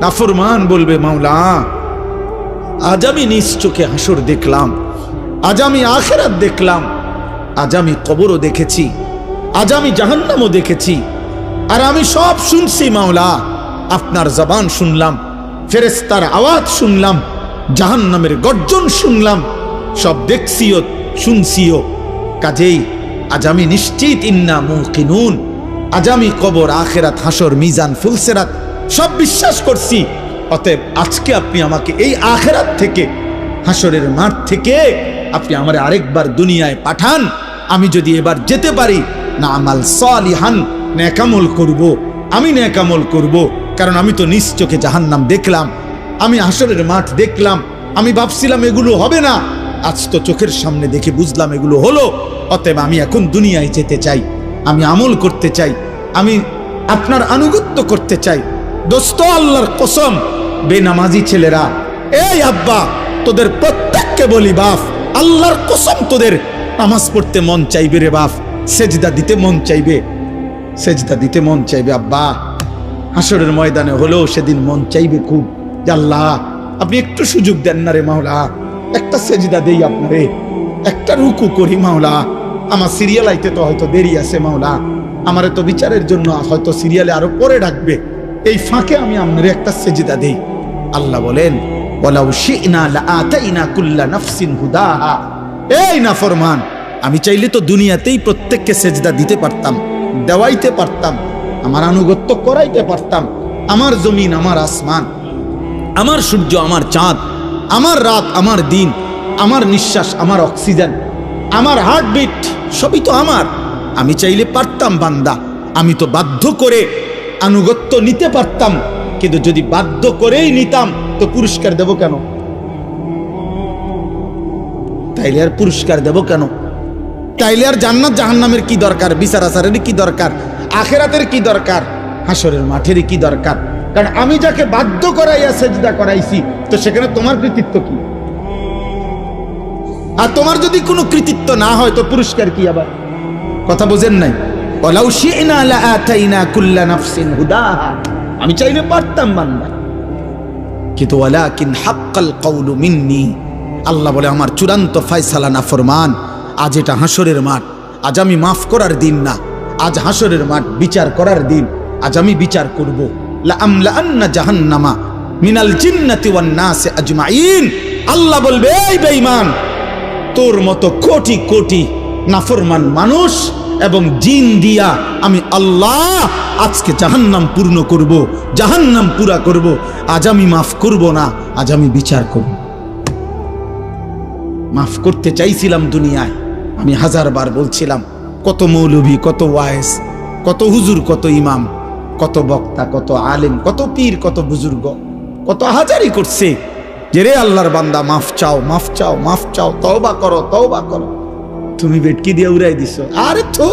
নাফরমান বলবে, মাওলা আজ আমি নিজ চোখে হাসর দেখলাম, আজ আমি আখিরাত দেখলাম, আজ আমি কবরও দেখেছি, আজ আমি জাহান্নামও দেখেছি, আর আমি সব শুনছি মাওলা। আপনার জবান শুনলাম, ফেরেশতার আওয়াজ শুনলাম, জাহান্নামের গর্জন শুনলাম, সব দেখছিও শুনছিও। কাজেই আজ আমি নিশ্চিত, ইন্না মুকিনুন, আজ আমি কবর, আখিরাত, হাসর, মিজান, ফুলসিরাত সব বিশ্বাস করছি। অতএব আজকে আপনি আমাকে এই আখিরাত থেকে, হাসরের মাঠ থেকে আপনি আমারে আরেকবার দুনিয়ায় পাঠান। আমি যদি এবার যেতে পারি, না আমাল সালিহান, নেকামল করব, আমি নেকামল করব। কারণ আমি তো নিজ চোখে জাহান্নাম দেখলাম, আমি হাসরের মাঠ দেখলাম, আমি ভাবছিলাম এগুলো হবে না, আজ তো চোখের সামনে দেখে বুঝলাম এগুলো হলো। অতএব আমি এখন দুনিয়ায় যেতে চাই, আমি আমল করতে চাই, আমি আপনার আনুগত্য করতে চাই। দোস্ত, আল্লাহর কসম, বেনামাজি ছেলেরা, এই আব্বা, তোদের প্রত্যেককে বলি বাপ, আল্লাহর কসম তোদের নামাজ পড়তে মন চাইবে রে বাপ, সেজদা দিতে মন চাইবে, সেজদা দিতে মন চাইবে আব্বা। হাসরের ময়দানে হলেও সেদিন মন চাইবে খুব, যে আল্লাহ আপনি একটু সুযোগ দেন না রে মাওলা, একটা সেজদা দেই আপনারে, একটা রুকু করি মাওলা। আমার সিরিয়াল আইতে তো হয়তো দেরি আছে মাওলা, আমারে তো বিচারের জন্য হয়তো সিরিয়ালে আরো পরে ডাকবে, এই ফাঁকে আমি আপনারে একটা সেজদা দেই। আল্লাহ বলেন, ওয়ালাউ শি'না লাআতাইনা কুল্লা নাফসিন হুদাহা। এই নাফরমান, আমি চাইলে তো দুনিয়াতেই প্রত্যেককে সেজদা দিতে পারতাম, দেওয়াইতে পারতাম, আমার আনুগত্য করাইতে পারতাম। আমার জমিন, আমার আসমান, আমার সূর্য, আমার চাঁদ, আমার রাত, আমার দিন, আমার নিঃশ্বাস, আমার অক্সিজেন, আমার হার্টবিট, সবই তো আমার। আমি চাইলে পারতাম বান্দা, আমি তো বাধ্য করে আনুগত্য নিতে পারতাম। কিন্তু যদি বাধ্য করেই নিতাম তো পুরস্কার দেব কেন? তাইলে আর পুরস্কার দেব কেন? তাইলে আর জান্নাত জাহান্নামের কি দরকার? বিচার আচারের কি দরকার? আখিরাতের কি দরকার? হাসরের মাঠের কি দরকার? কারণ আমি যাকে বাধ্য করাইয়া সেজদা করাইছি, তো সেখানে তোমার কৃতিত্ব কি? আর তোমার যদি কোনো কৃতিত্ব না হয় তো পুরস্কার কি? আবার কথা বোঝেন নাই? ওয়ালাউ শি'না লাআতাইনা কুল্লা নাফসিন হুদাহা, আমি চাইলে পারতাম বান্দা, কিন্তু ওয়ালাকিন হাক্কাল কওলু মিন্নি, আল্লাহ বলে আমার চূড়ান্ত ফয়সালা নাফরমান। আজ এটা হাসরের মাঠ, আজ আমি মাফ করার দিন না, আজ হাসরের মাঠ বিচার করার দিন। আজ আমি বিচার করব। লাআমলাআন্না জাহান্নামা মিনাল জিন্নাতি ওয়ান নাসি আজমাইন। আল্লাহ বলবে, এই বেঈমান, তোর মতো কোটি কোটি নাফরমান মানুষ এবং জিন দিয়া আমি আল্লাহ আজকে জাহান্নাম পূর্ণ করব, জাহান্নাম পুরা করব। আজ আমি মাফ করব না, আজ আমি বিচার করব। মাফ করতে চাইছিলাম দুনিয়ায়, আমি হাজারবার বলছিলাম, কত মৌলভী, কত ওয়াইজ, কত হুজুর, কত ইমাম, কত বক্তা, কত আলেম, কত পীর, কত বুজুর্গ, কত হাজারি করছে যে রে আল্লাহর বান্দা মাফ চাও, মাফ চাও, মাফ চাও, তওবা করো, তওবা করো। তুমি বেটকি দিয়ে উড়াই দিছো। আরে তো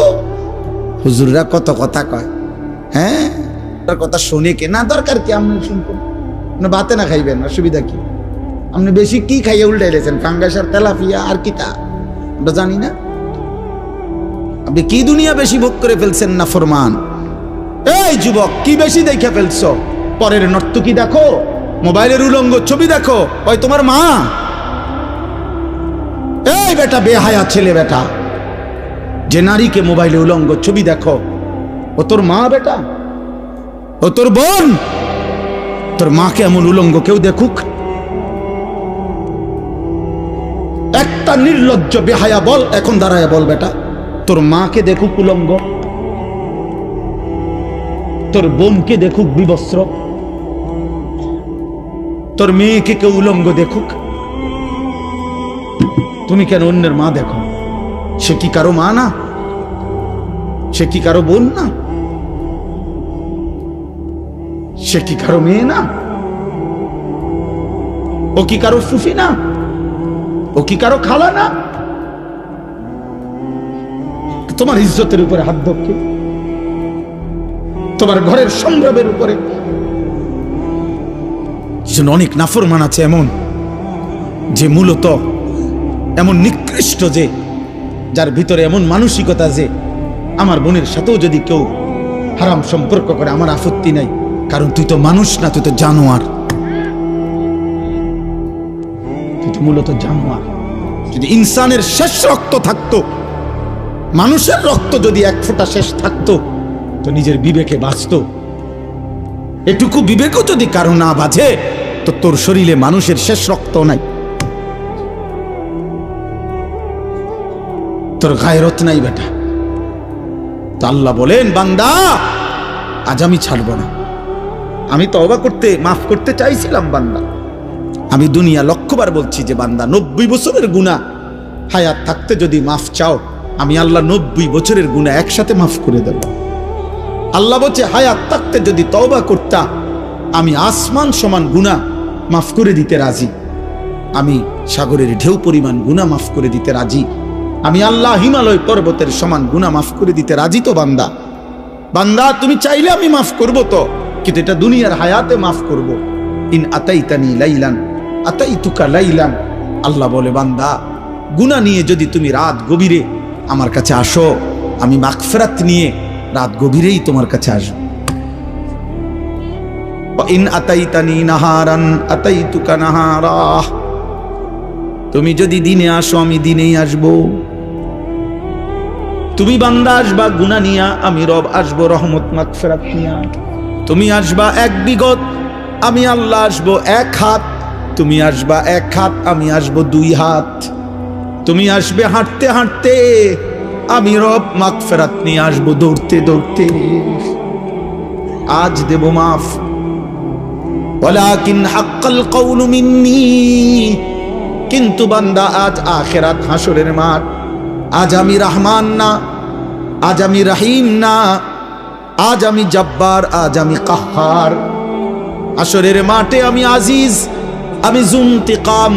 হুজুররা কত কথা কয়, হ্যাঁ, তার কথা শুনে কে না দরকার কি? আপনি শুনবেন না, ভাতে না খাইবেন, অসুবিধা কি? আপনি বেশি কি খাইয়ে উল্টাই লেছেন? ফাঙ্গাস আর তেলাপিয়া আর কি তা আমরা জানি না? আপনি কি দুনিয়া বেশি ভোগ করে ফেলছেন না ফরমান? এই যুবক, কি বেশি দেখে ফেলছো? পরের নর্তকী দেখো, মোবাইলের উলঙ্গ ছবি দেখো, ওই তোমার মা। এই বেটা, বেহায়া ছেলে বেটা, যে নারীকে মোবাইলে উলঙ্গ ছবি দেখো, ও তোর মা বেটা, ও তোর বোন। তোর মাকে এমন উলঙ্গ কেউ দেখুক? একটা নির্লজ্জ বেহায়া বল, এখন দাঁড়ায় বল বেটা, তোর মাকে দেখুক উলঙ্গ, তোর বোনকে দেখুক বিবস্ত্র, তোর মেয়েকে কেউ উলঙ্গ দেখুক? তুমি কেন অন্যের মা দেখো? সে কি কারো মা না? সে কি কারো বোন না? সে কি কারো মেয়ে না? ও কি কারো ফুফি না? ও কি কারো খালা না? তোমার ইজ্জতের উপরে হাত ধরকে, তোমার ঘরের সম্ভ্রমের উপরে। অনেক নাফরমান আছে এমন, যে মূলত এমন নিকৃষ্ট, যে যার ভিতরে এমন মানসিকতা যে আমার বোনের সাথেও যদি কেউ হারাম সম্পর্ক করে আমার আপত্তি নাই, কারণ তুই তো মানুষ না, তুই তো জানোয়ার, তুই তো মূলত জানোয়ার। যদি ইনসানের শেষ রক্ত থাকতো, মানুষের রক্ত যদি এক ফোঁটা শেষ থাকতো, তো নিজের বিবেকে বাঁচত। এটুকু বিবেকও যদি কারো না বাজে, তো তোর শরীরে মানুষের শেষ রক্ত নাই, তোর গায়রত নাই বেটা। তো আল্লাহ বলেন, বান্দা আজ আমি ছাড়ব না। আমি তওবা করতে, মাফ করতে চাইছিলাম বান্দা। আমি দুনিয়া লক্ষবার বলছি যে বান্দা 90 বছরের গুনাহ হায়াত থাকতে যদি মাফ চাও, আমি আল্লাহ 90 বছরের গুনাহ একসাথে মাফ করে দেব। আল্লাহ বলছে হায়াত থাকতে যদি তওবা করতা, আমি আসমান সমান গুনাহ মাফ করে দিতে রাজি। আমি সাগরের ঢেউ পরিমাণ গুনাহ মাফ করে দিতে রাজি। আমি আল্লাহ হিমালয় পর্বতের সমান গুনাহ মাফ করে দিতে রাজি। তো বান্দা, বান্দা তুমি চাইলে আমি মাফ করব, তো কিন্তু এটা দুনিয়ার হায়াতে মাফ করব। ইন আতাইতানি লাইলান আতাইতুকা লাইলান। আল্লাহ বলে, বান্দা গুনাহ নিয়ে যদি তুমি রাত গভীরে আমার কাছে আসো, আমি মাগফিরাত নিয়ে রাত গভীরেই তোমার কাছে আসব। ইন আতাইতানি নাহারান আতাইতুকা নাহারা। তুমি যদি দিনে আসো, আমি দিনেই আসব। তুমি বান্দা আসবা গুনাহ নিয়া, আমি রব আসবো রহমত মাগফিরাত নিয়া। তুমি আসবা এক বিগত, আমি আল্লাহ আসবো এক হাত। তুমি আসবা এক হাত, আমি আসবো 2 হাত। তুমি আসবে হাঁটতে হাঁটতে, আমি রব মাগফিরাত নিয়ে আসবো দৌড়তে দৌড়তে। আজ দেব মাফ, ওয়ালাকিন হাক্কাল কওলু মিন্নি। কিন্তু বান্দা আজ আখিরাত হাসরের মাঠ। আজ আমি রহমান না, আজ আমি রহিম না, আজ আমি জব্বার, আজ আমি কাহ্হার। হাসরের মাঠে আমি আজিজ, আমি যুনতিকাম।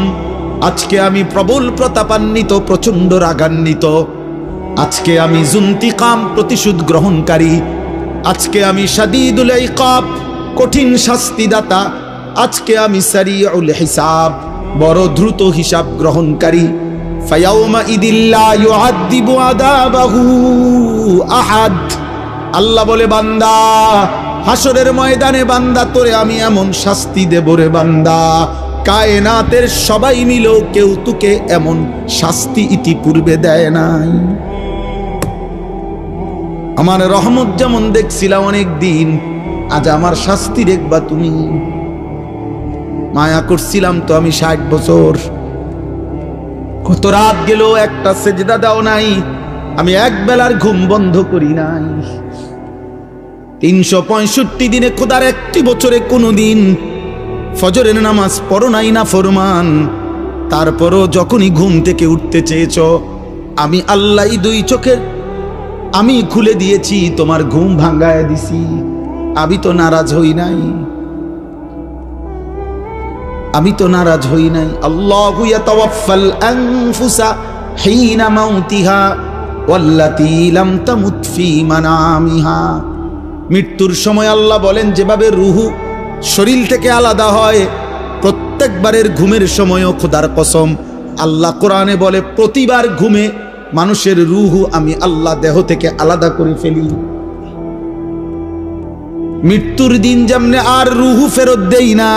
আজকে আমি প্রবল প্রতাপান্বিত, প্রচন্ড রাগান্বিত। আজকে আমি যুনতিকাম, প্রতিশোধ গ্রহণকারী। আজকে আমি শাদীদুল ইকাব, কঠিন শাস্তিদাতা। আজকে আমি সারিউল হিসাব, বড় দ্রুত হিসাব গ্রহণকারী। ফায়াউমা ইদিল্লা ইউআযিবু আযাবাহু আহাদ। আল্লাহ বলে, বান্দা হাসরের ময়দানে বান্দা তোরে আমি এমন শাস্তি দেব রে বান্দা, কায়নাতের সবাই মিলেও কেউ তোকে এমন শাস্তি ইতিপূর্বে দেয় নাই। আমার রহমত যেমন দেখছিলাম অনেক দিন, আজ আমার শাস্তি দেখবা তুমি। মায়া করছিলাম তো আমি 60 বছর। কত রাত গেল, একটা সেজদা দাও নাই, আমি এক বেলার ঘুম বন্ধ করি নাই। 365 দিনে খোদার একটি বছরে কোনোদিন ফজরের নামাজ পড়ো নাই না ফরমান। তারপরও যখনই ঘুম থেকে উঠতে চেয়েছ, আমি আল্লাহ 2 চোখের আমি খুলে দিয়েছি, তোমার ঘুম ভাঙ্গায় দিছি। আমি তো নারাজ হই নাই, আমি তো নারাজ হই নাই। আল্লাহু ইয়াতাওয়াফাল আনফুসা হিনা মাউতিহা ওয়াল্লাতী লাম তামুত ফি মানামিহা। মৃত্যুর সময় আল্লাহ বলেন, যেভাবে রুহু শরীর থেকে আলাদা হয়, প্রত্যেকবারের ঘুমের সময়ও খোদার কসম আল্লাহ কোরআনে বলে, প্রতিবার ঘুমে মানুষের রুহু আমি আল্লাহ দেহ থেকে আলাদা করে ফেলি। মৃত্যুর দিন যেমনে আর রুহু ফেরত দেই না,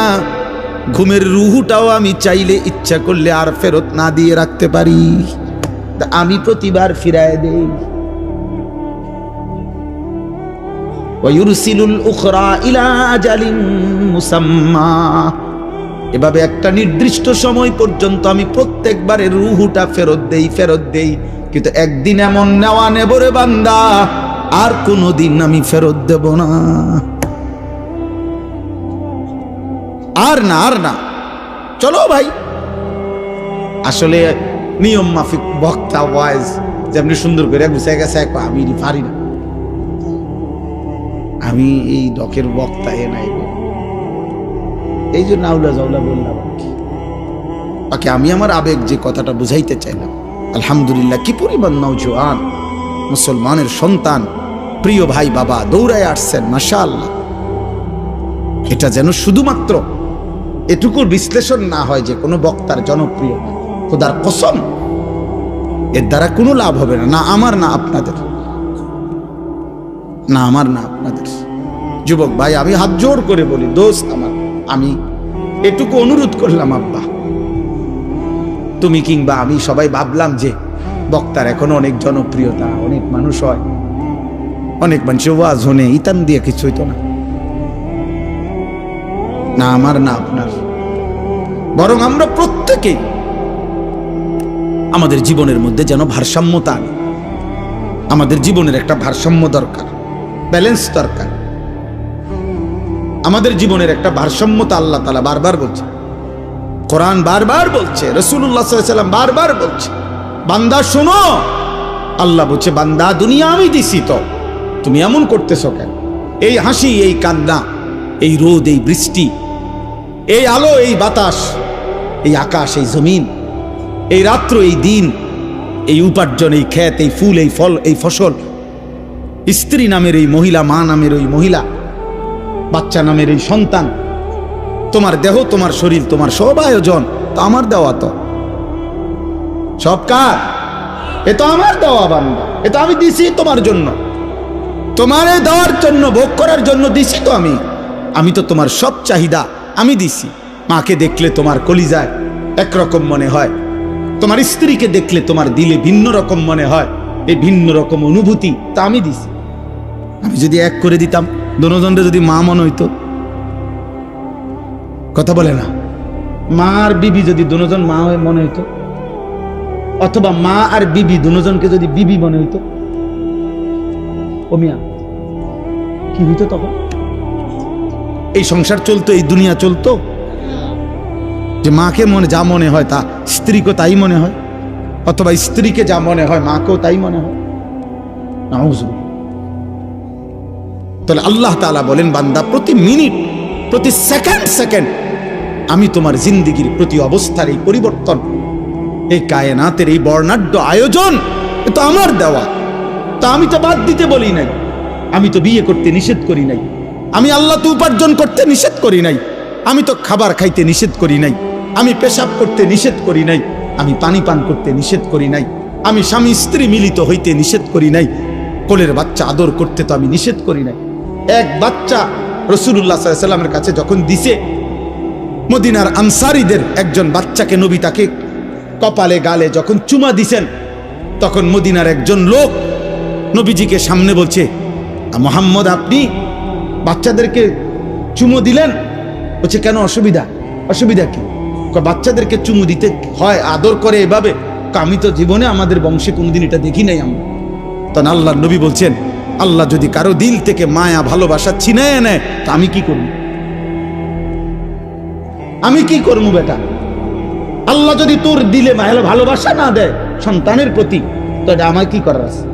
ঘুমের রুহুটাও আমি চাইলে ইচ্ছা করলে আর ফেরত না দিয়ে রাখতে পারি, আমি প্রতিবার ফিরায় দেই। ওয়ায়ুরসিলুল উখরা ইলা আজালিন মুসাম্মা। এভাবে একটা নির্দিষ্ট সময় পর্যন্ত আমি প্রত্যেকবারের রুহুটা ফেরত দেই। কিন্তু একদিন এমন নেওয়া নেব রে বান্দা, আর কোনোদিন আমি ফেরত দেব না। আর না চলো ভাই। আসলে নিয়ম মাফিক বক্তা ওয়াইজ যেমনি সুন্দর করে গুছাই গেছে, আমি পারি না, আমি এই ডকের বক্তা নাই, এই জন্য আউলা জাউলা বললাম। বাকি আমি আমার আবেগ যে কথাটা বুঝাইতে চাইলাম, আলহামদুলিল্লাহ কি পরিমাণ নওজোয়ান মুসলমানের সন্তান, প্রিয় ভাই বাবা দৌড়ায় আসছেন, মাশাআল্লাহ। এটা যেন শুধুমাত্র এটুকুর বিশ্লেষণ না হয় যে কোনো বক্তার জনপ্রিয়, খোদার কসম এর দ্বারা কোনো লাভ হবে না, না আমার না আপনাদের, না আমার না আপনাদের। যুবক ভাই, আমি হাত জোর করে বলি, দোস্ত আমার, আমি এটুকু অনুরোধ করলাম, আব্বা তুমি কিংবা আমি সবাই ভাবলাম যে বক্তার এখন অনেক জনপ্রিয়তা, অনেক মানুষ হয়, অনেক মানুষের ওয়াজ হনে ইতান দিয়ে কিছু হইতো না, না আমার না আপনার, বরং আমরা প্রত্যেকেই আমাদের জীবনের মধ্যে যেন ভারসাম্যতা আনি। আমাদের জীবনের একটা ভারসাম্য দরকার, ব্যালেন্স দরকার। আমাদের জীবনের একটা ভারসাম্যতা আল্লাহ তাআলা বারবার বলছে, কোরআন বারবার বলছে, রাসূলুল্লাহ সাল্লাল্লাহু আলাইহি ওয়াসাল্লাম বারবার বলছে, বান্দা শোনো, আল্লাহ বলছে বান্দা দুনিয়া আমি দিছি, তো তুমি এমন করতেছো কেন? এই হাসি, এই কান্না, এই রোদ, এই বৃষ্টি, এই আলো, এই বাতাস, এই আকাশ, এই জমিন, এই রাত্র, এই দিন, এই উপার্জন, এই ক্ষেত, এই ফুল, এই ফল, এই ফসল, স্ত্রী নামের এই মহিলা, মা নামের ওই মহিলা, বাচ্চা নামের এই সন্তান, তোমার দেহ, তোমার শরীর, তোমার সব আয়োজন তো আমার দেওয়া, তো সব কার? এ তো আমার দেওয়া বান্দা, এ তো আমি দিছি তোমার জন্য, তোমারে দেওয়ার জন্য, ভোগ করার জন্য দিছি তো আমি তো তোমার সব চাহিদা আমি দিছি। মাকে দেখলে তোমার কলিজায় একরকম মনে হয়, তোমার স্ত্রীকে দেখলে তোমার দিলে ভিন্ন রকম মনে হয়, এই ভিন্ন রকম অনুভূতি তা আমি দিছি। আমি যদি এক করে দিতাম, দোনোজনরে যদি মা মনে হইতো, কথা বলে না, মা আর বিবি যদি দোনোজন মা হয়ে মনে হইতো, অথবা মা আর বিবি দোনোজনকে যদি বিবি মনে হইতো, ও মিয়া কি হইতো তখন? এই সংসার চলতো, এই দুনিয়া চলতো, যে মাকে যা মনে হয় তা স্ত্রীকে তাই মনে হয়, অথবা স্ত্রীকে যা মনে হয় মাকেও তাই মনে হয়। নাউযুবিল্লাহ। তাহলে আল্লাহ তাআলা বলেন, বান্দা প্রতি মিনিট, প্রতি সেকেন্ড আমি তোমার জিন্দেগির প্রতি অবস্থার এই পরিবর্তন, এই কায়নাতের এই বর্ণাঢ্য আয়োজন, এ তো আমার দেওয়া। তা আমি তো বাদ দিতে বলি নাই, আমি তো বিয়ে করতে নিষেধ করি নাই, আমি আল্লাহ তো উপার্জন করতে নিষেধ করি নাই, আমি তো খাবার খাইতে নিষেধ করি নাই, আমি পেশাব করতে নিষেধ করি নাই, আমি পানি পান করতে নিষেধ করি নাই, আমি স্বামী স্ত্রী মিলিত হইতে নিষেধ করি নাই, কোলের বাচ্চা আদর করতে তো আমি নিষেধ করি নাই। এক বাচ্চা রাসূলুল্লাহ সাল্লাল্লাহু আলাইহি ওয়াসাল্লামের কাছে যখন দিছে, মদিনার আনসারীদের একজন বাচ্চাকে নবী তাকে কপালে গালে যখন চুমা দিছেন, তখন মদিনার একজন লোক নবীজিকে সামনে বলছে, মুহাম্মদ আপনি বাচ্চাদেরকে চুমু দিলেন? বলছে কেন, অসুবিধা কি? বাচ্চাদেরকে চুমু দিতে হয়, আদর করে এভাবে? আমি তো জীবনে আমাদের বংশে কোনদিন এটা দেখি নাই আমরা। তখন আল্লাহর নবী বলছেন, আল্লাহ যদি কারো দিল থেকে মায়া ভালোবাসা ছিনায় নেয়, তা আমি কি করব? আমি কি করবো বেটা? আল্লাহ যদি তোর দিলে ভালোবাসা না দেয় সন্তানের প্রতি, তো এটা আমার কি করার আছে?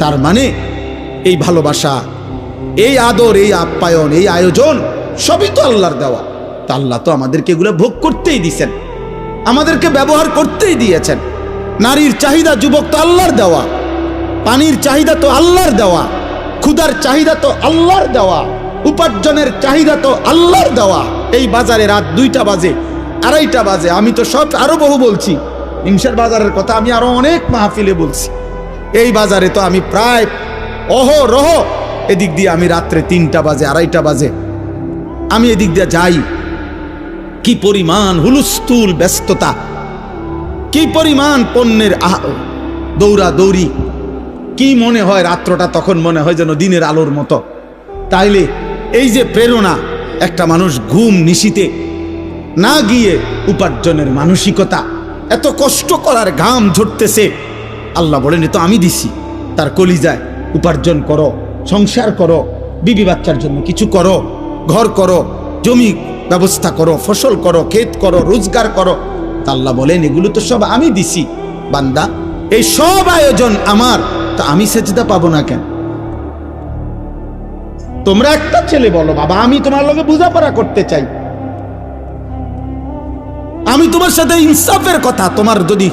তার মানে এই ভালোবাসা, এই আদর, এই আপ্যায়ন, এই আয়োজন সবই তো আল্লাহর দেওয়া। তা আল্লাহ তো আমাদেরকে এগুলো ভোগ করতেই দিয়েছেন, আমাদেরকে ব্যবহার করতেই দিয়েছেন। নারীর চাহিদা যুবক তো আল্লাহর দেওয়া, পানির চাহিদা তো আল্লাহর দেওয়া, ক্ষুধার চাহিদা তো আল্লাহর দেওয়া, উপার্জনের চাহিদা তো আল্লাহর দেওয়া। এই বাজারে রাত 2টা বাজে, 2:30 বাজে, আমি তো সব আরো বহু বলছি, হিংসার বাজারের কথা আমি আরো অনেক মাহফিলে বলছি। এই বাজারে তো আমি প্রায় অহরহ এদিক দিয়ে আমি রাত্রে 3টা বাজে, 2:30 বাজে আমি এদিক দিয়ে যাই। কি পরিমাণ হুলস্থুল ব্যস্ততা, কি পরিমাণ পণ্যের দৌড়া দৌড়ি, কি মনে হয় রাত্রটা তখন মনে হয় যেন দিনের আলোর মতো। তাইলে এই যে প্রেরণা, একটা মানুষ ঘুম নিশিতে না গিয়ে উপার্জনের মানসিকতা, এত কষ্ট করার ঘাম ঝরতেছে, আল্লাহ বলেন তো আমি দিছি। তার কলিজায় উপার্জন করো, সংসার করো, বিবি বাচ্চার জন্য কিছু করো, ঘর করো, জমি ব্যবস্থা করো, ফসল করো, ক্ষেত করো, রোজগার করো। আল্লাহ বলেন এগুলো তো সব আমি দিছি বান্দা, এই সব আয়োজন আমার, তা আমি সেজদা পাবো না কেন? তোমরা একটা ছেলে বলো, বাবা আমি তোমার লগে বোঝাপড়া করতে চাই, আমি তোমার সাথে ইনসাফের কথা, তোমার যদি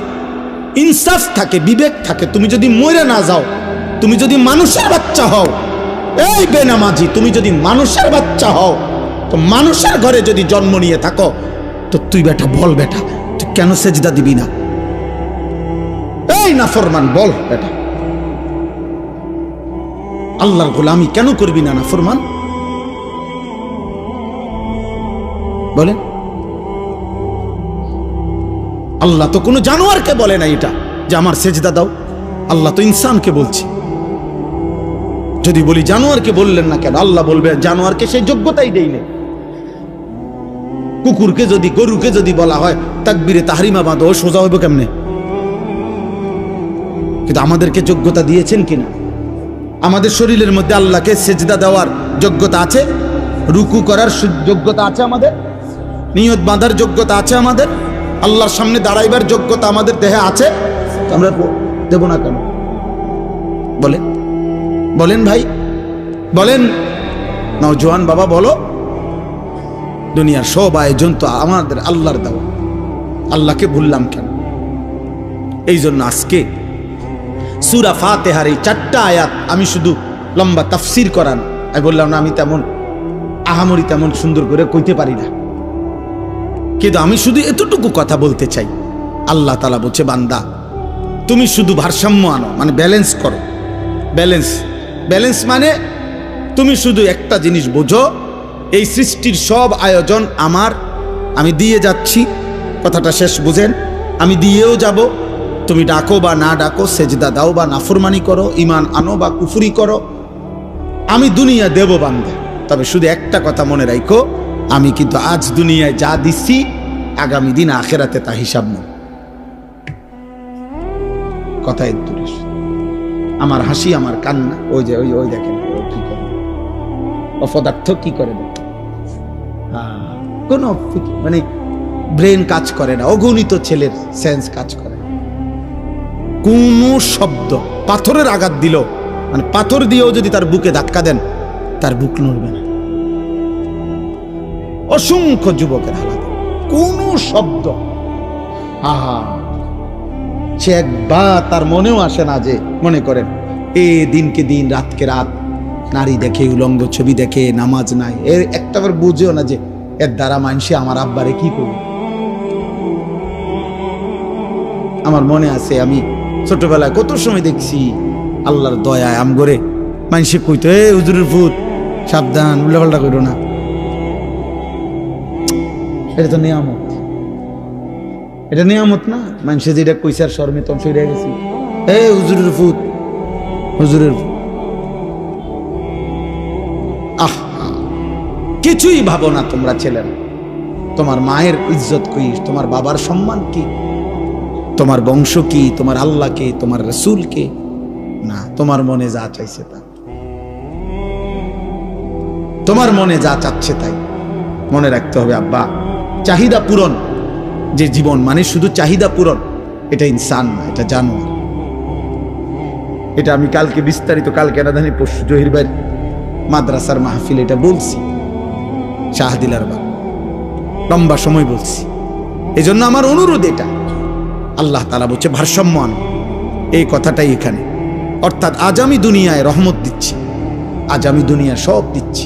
ইনসাফ থাকে, বিবেক থাকে, তুমি যদি মরে না যাও, তুমি যদি মানুষের বাচ্চা হও, এই বেনামাজি তুমি যদি মানুষের বাচ্চা হও, তো মানুষের ঘরে যদি জন্ম নিয়ে থাকো, তো তুই বেটা বল, বেটা তুই কেন সেজদা দিবি না? এই নাফরমান বল বেটা, আল্লাহর গোলামি কেন করবি না নাফরমান? বলেন? আল্লাহ তো কোনো জানোয়ারকে বলে না এটা যে আমার সেজদা দাও। আল্লাহ তো ইনসানকে বলছে। যদি বলি জানোয়ারকে বললেন না কেন, আল্লাহ বলবে জানোয়ারকে সেই যোগ্যতাই দেই না। কুকুরকে যদি, গরুকে যদি বলা হয় তাকবীরে তাহরিমা বাঁধো, সোজা হইব কেমনে? কিন্তু আমাদেরকে যোগ্যতা দিয়েছেন কিনা? আমাদের শরীরের মধ্যে আল্লাহকে সেজদা দেওয়ার যোগ্যতা আছে, রুকু করার যোগ্যতা আছে, আমাদের নিয়ত বাঁধার যোগ্যতা আছে, আমাদের আল্লাহর সামনে দাঁড়াইবার যোগ্যতা আমাদের দেহে আছে। আমরা দেব না কেন? বলেন, বলেন ভাই, বলেন নওজোয়ান বাবা, বলো। দুনিয়ার সব আয়োজন তো আমাদের আল্লাহর দেওয়া, আল্লাহকে ভুললাম কেন? এই জন্য আজকে সূরা ফাতিহার এই 4টা আয়াত আমি শুধু লম্বা তাফসির করান, আমি বললাম না আমি তেমন আহামরি তেমন সুন্দর করে কইতে পারি না, কিন্তু আমি শুধু এতটুকু কথা বলতে চাই। আল্লাহ তাআলা বলছে, বান্দা তুমি শুধু ভারসাম্য আনো, মানে ব্যালেন্স করো। ব্যালেন্স, ব্যালেন্স মানে তুমি শুধু একটা জিনিস বোঝো, এই সৃষ্টির সব আয়োজন আমার, আমি দিয়ে যাচ্ছি। কথাটা শেষ বুঝেন? আমি দিয়েও যাব। তুমি ডাকো বা না ডাকো, সেজদা দাও বা নাফরমানি করো, ঈমান আনো বা কুফরি করো, আমি দুনিয়া দেব বান্দা। তবে শুধু একটা কথা মনে রাখো, আমি কিন্তু আজ দুনিয়ায় যা দিচ্ছি আগামী দিন আখেরাতে তা হিসাব নেই। কথা দূরে, আমার হাসি, আমার কান্না, ওই যে ওই ওই দেখেন কি করে, অপদার্থ কি করে, কোন মানে ব্রেন কাজ করে না, অগণিত ছেলের সেন্স কাজ করে। কোন শব্দ, পাথরের আঘাত দিল, মানে পাথর দিয়েও যদি তার বুকে ধাক্কা দেন তার বুক নড়বে না। অসংখ্য যুবকের হালাত, কোন শব্দ, আহা, সে একবার তার মনেও আসে না যে, মনে করেন দিনকে দিন, রাতকে রাত নারী দেখে, উলঙ্গ ছবি দেখে, নামাজ নাই, এর একটাবার বুঝেও না যে এর দ্বারা মানুষে আমার আব্বারে কি করবে। আমার মনে আছে আমি ছোটবেলায় কত সময় দেখছি, আল্লাহর দয়ায় আমগরে মানুষে কইতো, হুজুরের ভূত, সাবধান, উল্টাপাল্টা করো না। এটা তো নিয়ামত, এটা নিয়ামত না? মানুষে যেটা কইছে আর শর্মে তখন সরে গেছি, হুজুরের ভূত, হুজুরের ভূত। কিছুই ভাবো না তোমরা ছেলেরা। তোমার মায়ের ইজ্জত কি, তোমার বাবার সম্মান কি, তোমার বংশ কি, তোমার আল্লাহ কে, তোমার রাসূল কে? না, তোমার মনে যা চাইছে তা, তোমার মনে যা চাচ্ছে তাই। মনে রাখতে হবে আব্বা, চাহিদা পূরণ যে জীবন, মানে শুধু চাহিদা পূরণ, এটা ইনসান না, এটা জানোয়ার। এটা আমি কালকে বিস্তারিত, কালকে না জানি পরশু জহির ভাই মাদ্রাসার মাহফিল এটা বলছি, শাহদিলার বা লম্বা সময় বলছি। এই জন্য আমার অনুরোধ এটা, আল্লাহ তাআলা বলছে ভারসাম্য আনো, এই কথাটাই এখানে। অর্থাৎ আজ আমি দুনিয়ায় রহমত দিচ্ছি, আজ আমি দুনিয়া সব দিচ্ছি,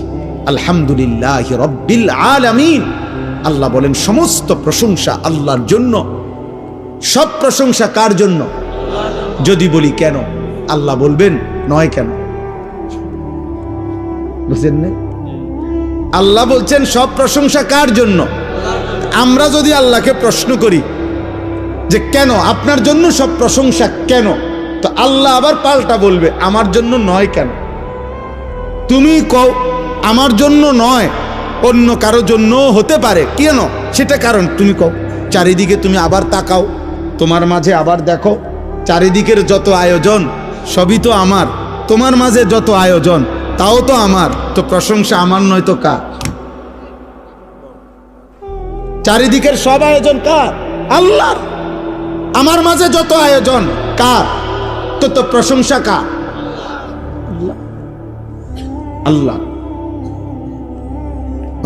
আলহামদুলিল্লাহ রব্বিল আলামিন। আল্লাহ বলেন সমস্ত প্রশংসা আল্লাহর জন্য। সব প্রশংসা কার জন্য? যদি বলি কেন, আল্লাহ বলবেন নয় কেন? বুঝলেন না? আল্লাহ বলছেন সব প্রশংসা কার জন্য। আমরা যদি আল্লাহকে প্রশ্ন করি যে কেন, আপনার জন্য সব প্রশংসা কেন, তো আল্লাহ আবার পাল্টা বলবে আমার জন্য নয় কেন। তুমি কও আমার জন্য নয়, অন্য কারো জন্য হতে পারে, কেন সেটা কারণ তুমি কও। চারিদিকে তুমি আবার তাকাও, তোমার মাঝে আবার দেখো, চারিদিকের যত আয়োজন সবই তো আমার, তোমার মাঝে যত আয়োজন তাও তো আমার, তো প্রশংসা আমার নয় তো কার? চারিদিকের সব আয়োজন কার? আল্লাহর। আমার মাঝে যত আয়োজন কার? তো প্রশংসা কার? আল্লাহ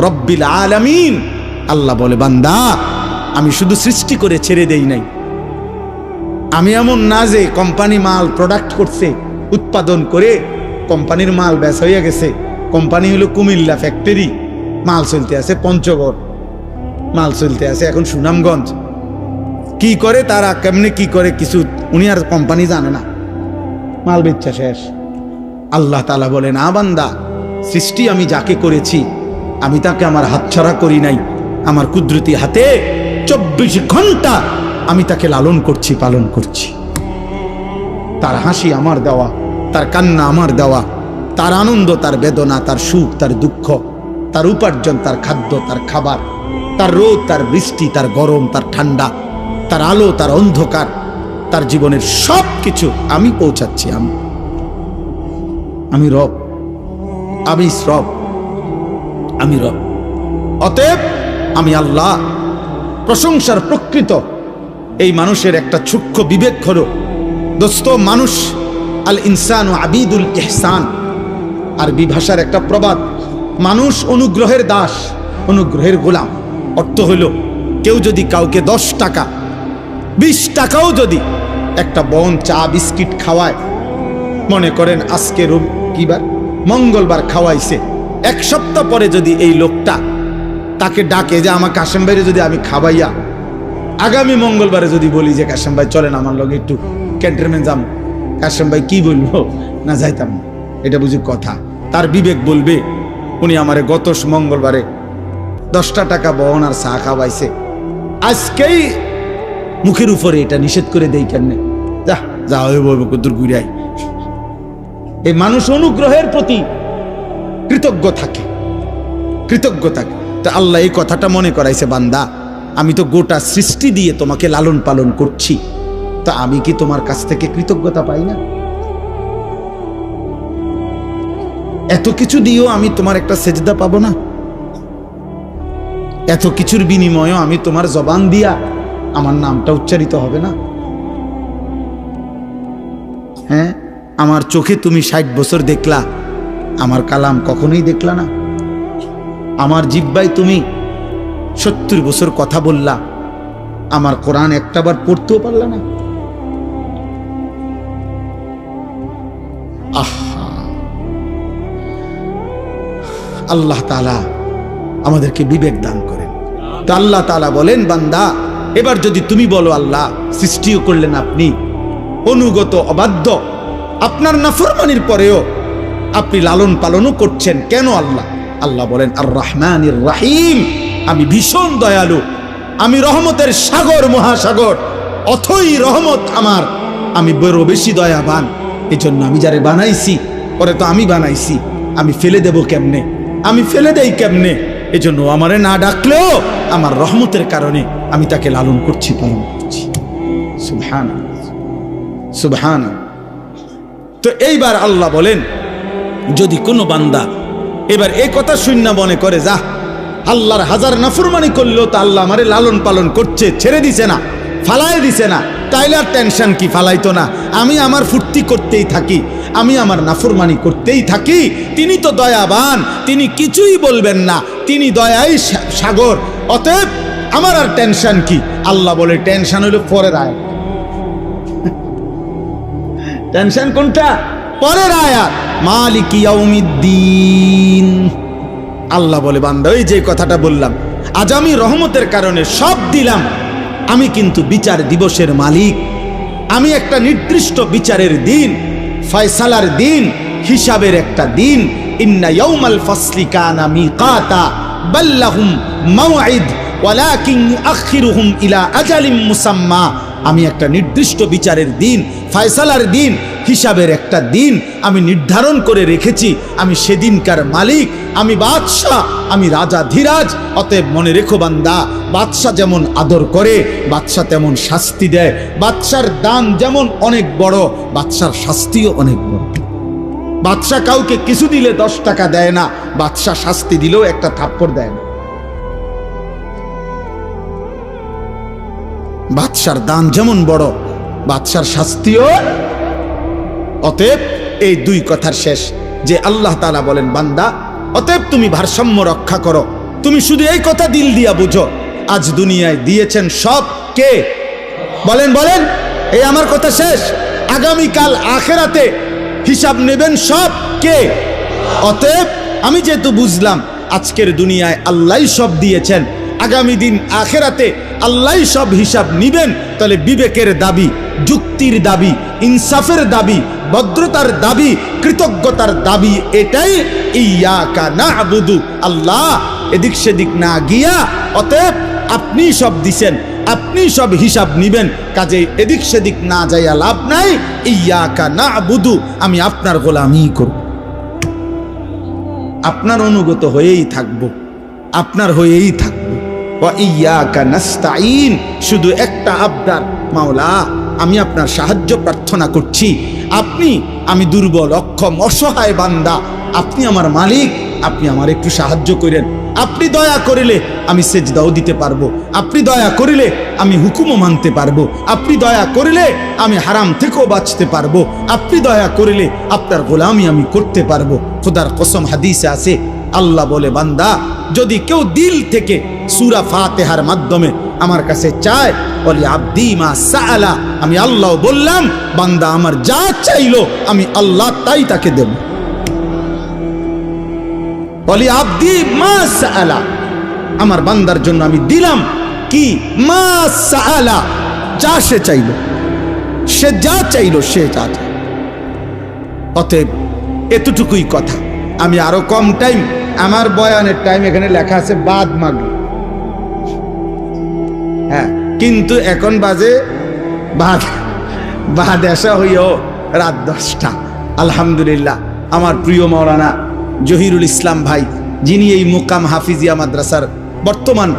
রব্বিল আলামিন। আল্লাহ বলে বান্দা আমি শুধু সৃষ্টি করে ছেড়ে দেই নাই, আমি এমন না যে কোম্পানি মাল প্রোডাক্ট করছে, উৎপাদন করে কোম্পানির মাল বেচা হয়ে গেছে। কোম্পানি হলো কুমিল্লা ফ্যাক্টরি, মাল চলতে আছে পঞ্চগড়, মাল চলতে আছে এখন সুনামগঞ্জ। কি করে তারা, কেমনে কি করে কিছু উনি আর কোম্পানি জানে না, মাল বেচা শেষ। আল্লাহ তাআলা বলে না বান্দা, সৃষ্টি আমি যাকে করেছি আমি তাকে আমার হাতছাড়া করি নাই, আমার কুদরতি হাতে 24 ঘন্টা আমি তাকে লালন করছি, পালন করছি। তার হাসি আমার দেওয়া, তার কান্না আমার দেওয়া, তার আনন্দ, তার বেদনা, তার সুখ, তার দুঃখ, তার উপার্জন, তার খাদ্য, তার খাবার, তার রোদ, তার বৃষ্টি, তার গরম, তার ঠান্ডা, তার আলো, তার অন্ধকার, তার জীবনের সব কিছু আমি পৌঁছাচ্ছি। আমি রব, আমি রব, আমি রব। অতএব আমি আল্লাহ। প্রশংসার প্রকৃত এই মানুষের একটা সূক্ষ্ম বিবেক হলো, দোস্ত, মানুষ আল ইনসান ও আবিদুল ইহসান, আরবি ভাষার একটা প্রবাদ, মানুষ অনুগ্রহের দাস, অনুগ্রহের গোলাম। অর্থ হইল, কেউ যদি কাউকে 10 টাকা 20 টাকাও যদি একটা বন চা বিস্কিট খাওয়ায়, মনে করেন আজকে কিবার মঙ্গলবার খাওয়াইছে, 1 সপ্তাহ পরে যদি এই লোকটা তাকে ডাকে যে আমার কাশেম ভাইরে যদি আমি খাওয়াইয়া আগামী মঙ্গলবারে যদি বলি যে কাশেম ভাই চলেন আমার লগে একটু ক্যান্টনমেন্ট যাম, কাশেম ভাই কি বলবো, না যাইতাম না, এটা বুঝি কথা। তার বিবেক বলবে উনি আমারে গত মঙ্গলবারে 10টা টাকা বহন আর চা খাওয়াইছে, আজকেই মুখের উপরে এটা নিষেধ করে দেই কেমনে, যা যা কদ্দুর ঘুরাই। এই মানুষ অনুগ্রহের প্রতি কৃতজ্ঞ থাকে, কৃতজ্ঞ থাকে। তো আল্লাহ এই কথাটা মনে করাইছে, বান্দা আমি তো গোটা সৃষ্টি দিয়ে তোমাকে লালন পালন করছি, তা আমি কি তোমার কাছ থেকে কৃতজ্ঞতা পাই না? এত কিছু দিয়েও আমি তোমার একটা সেজদা পাবো না? এত কিছুর বিনিময়েও আমি তোমার জবান দিয়া আমার নামটা উচ্চারিত হবে না? হ্যাঁ, আমার চোখে তুমি 60 বছর দেখলা, আমার কালাম কখনোই দেখলা না। আমার জিহ্বায় তুমি 70 বছর কথা বললা, আমার কোরআন একটাবার পড়তেও পারলা না। আহা, আল্লাহ তাআলা আমাদেরকে বিবেক দান করেন। তো আল্লাহ তাআলা বলেন, বান্দা এবার যদি তুমি বলো আল্লাহ সৃষ্টিও করলেন আপনি, অনুগত অবাধ্য, আপনার নাফরমানির পরেও আপনি লালন পালনও করছেন কেন আল্লাহ? আল্লাহ বলেন আর রহমানির রহিম, আমি ভীষণ দয়ালু, আমি রহমতের সাগর, মহাসাগর, অথই রহমত আমার, আমি বড় বেশি দয়াবান। এই জন্য আমি যারে বানাইছি, পরে তো আমি বানাইছি, আমি ফেলে দেব কেমনে, আমি ফেলে দেই কেমনে? এই জন্য আমারে না ডাকলেও আমার রহমতের কারণে আমি তাকে লালন করছি, পালন করছি। সুবহানাল্লাহ, সুবহানাল্লাহ। তো এইবার আল্লাহ বলেন, যদি কোনো বান্দা এবার এই কথা শূন্য মনে করে, যা আল্লাহর হাজার নাফরমানি করলেও তো আল্লাহ আমারে লালন পালন করছে, ছেড়ে দিছে না, ফালাই দিছে না, তাইলে আর টেনশন কি, ফালাইতো না, আমি আমার ফুর্তি করতেই থাকি, আমি আমার নাফরমানি করতেই থাকি, তিনি তো দয়াবান, তিনি কিছুই বলবেন না, তিনি দয়াই সাগর, অতএব আমার আর টেনশন কি? আল্লাহ বলে টেনশন হইল পরের আয়াত। টেনশন কোনটা? পরের আয়াত, মালিক ইয়াউমিদ্দিন। আল্লাহ বলে, বান্দা ওই যে কথাটা বললাম, আজ আমি রহমতের কারণে সব দিলাম, আমি কিন্তু বিচার দিবসের মালিক, আমি একটা নির্দিষ্ট বিচারের দিন, ফয়সালার দিন, হিসাবের একটা দিন। ইন্না ইয়াউমাল ফাসলি কানা মিকাতা বাল্লাহুম মাওঈদ ওয়ালাকিন ইউআখিরুহুম ইলা আজালিম মুসাম্মা। আমি একটা নির্দিষ্ট বিচারের দিন, ফয়সালার দিন, হিসাবের একটা দিন আমি নির্ধারণ করে রেখেছি। আমি সেদিনকার মালিক, আমি বাদশাহ, আমি রাজা ধীরাজ। অতএব মনে রেখো বান্দা, বাদশাহ যেমন আদর করে, বাদশাহ তেমন শাস্তি দেয়। বাদশার দান যেমন অনেক বড়, বাদশার শাস্তিও অনেক বড়। বাদশাহ কাউকে কিছু দিলে 10 টাকা দেয় না, বাদশাহ শাস্তি দিলেও একটা থাপ্পড় দেয় না। বাদশার দান যেমন বড়, বাদশার শাস্তিও। অতএব এই দুই কথার শেষ যে আল্লাহ তাআলা বলেন, বান্দা অতএব তুমি ভারসাম্য রক্ষা করো। তুমি শুধু এই কথা দিল দিয়া বুঝো, আজ দুনিয়ায় দিয়েছেন সব কে? বলেন বলেন, এই আমার কথা শেষ। আগামীকাল আখেরাতে হিসাব নেবেন সব কে? অতএব আমি যেহেতু বুঝলাম আজকের দুনিয়ায় আল্লাহই সব দিয়েছেন, আগামী দিন আখেরাতে আল্লাহই সব হিসাব নিবেন, তাহলে বিবেকের দাবি, যুক্তির দাবি, ইনসাফের দাবি, ভদ্রতার দাবি, কৃতজ্ঞতার দাবি এটাই, ইয়াকা না'বুদু, আল্লাহ এদিক সেদিক না গিয়া, অতএব আপনি সব দিছেন, আপনি সব হিসাব নিবেন, কাজে এদিক সেদিক না যাইয়া লাভ নাই। ইয়াকা না'বুদু, আমি আপনার গোলামি করব, আপনার অনুগত হয়েই থাকব, আপনার হয়েই থাকব। ওয়া ইয়াকা নাস্তাঈন, শুধু একটা আবদার, মাওলা আমি আপনার সাহায্য প্রার্থনা করছি। আপনি, আমি দুর্বল, অক্ষম, অসহায় বান্দা, আপনি আমার মালিক, আপনি আমার একটু সাহায্য করেন। আপনি দয়া করিলে আমি সেজদাও দিতে পারবো, আপনি দয়া করিলে আমি হুকুমও মানতে পারবো, আপনি দয়া করিলে আমি হারাম থেকেও বাঁচতে পারবো, আপনি দয়া করিলে আপনার গোলামি আমি করতে পারবো। খোদার কসম, হাদিসে আছে, আল্লাহ বলে, বান্দা যদি কেউ দিল থেকে সূরা ফাতিহার মাধ্যমে আমার কাছে চায়, বলি আব্দি মা সাআলা, আমি আল্লাহ বললাম বান্দা আমার যা চাইলো আমি আল্লাহ তাই তাকে দেব। বলি আব্দি মা সাআলা, আমার বান্দার জন্য আমি দিলাম কি, মা সাআলা, যা সে চাইলো, সে যা চাইলো, সে যা চাইল। অতএব এতটুকুই কথা। আমি আরো কম টাইম, আমার বয়ানের টাইম এখানে লেখা আছে বাদ মাগরিব, হ্যাঁ, কিন্তু এখন বাজে বাদ এসা হইও রাত 10টা। আলহামদুলিল্লাহ, আমার প্রিয় মাওলানা জহিরুল ইসলাম ভাই, যিনি এই মুকাম হাফিজিয়া মাদ্রাসার বর্তমান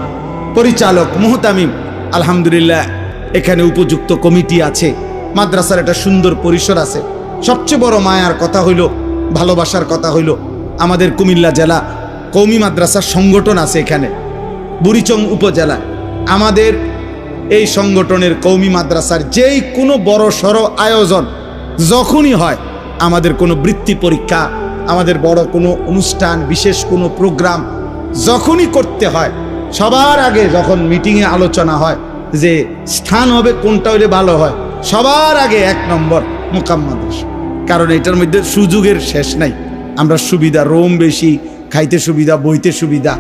পরিচালক মুহতামিম, আলহামদুলিল্লাহ এখানে উপযুক্ত কমিটি আছে, মাদ্রাসার একটা সুন্দর পরিসর আছে। সবচেয়ে বড় মায়ার কথা হইল, ভালোবাসার কথা হইল, আমাদের কুমিল্লা জেলা কওমি মাদ্রাসার সংগঠন আছে এখানে বুড়িচং উপজেলা। আমাদের এই সংগঠনের কওমি মাদ্রাসার যেই কোনো বড় সড় আয়োজন যখনই হয়, আমাদের কোনো বৃত্তি পরীক্ষা, আমাদের বড় কোনো অনুষ্ঠান, বিশেষ কোনো প্রোগ্রাম যখনই করতে হয়, সবার আগে যখন মিটিংয়ে আলোচনা হয় যে স্থান হবে কোনটা হলে ভালো হয়, সবার আগে 1 নম্বর মুকাম মাদ্রাসা। কারণ এটার মধ্যে সুযোগের শেষ নাই। আমরা সুবিধা, রোম বেশি, খাইতে সুবিধা, বইতে সুবিধা,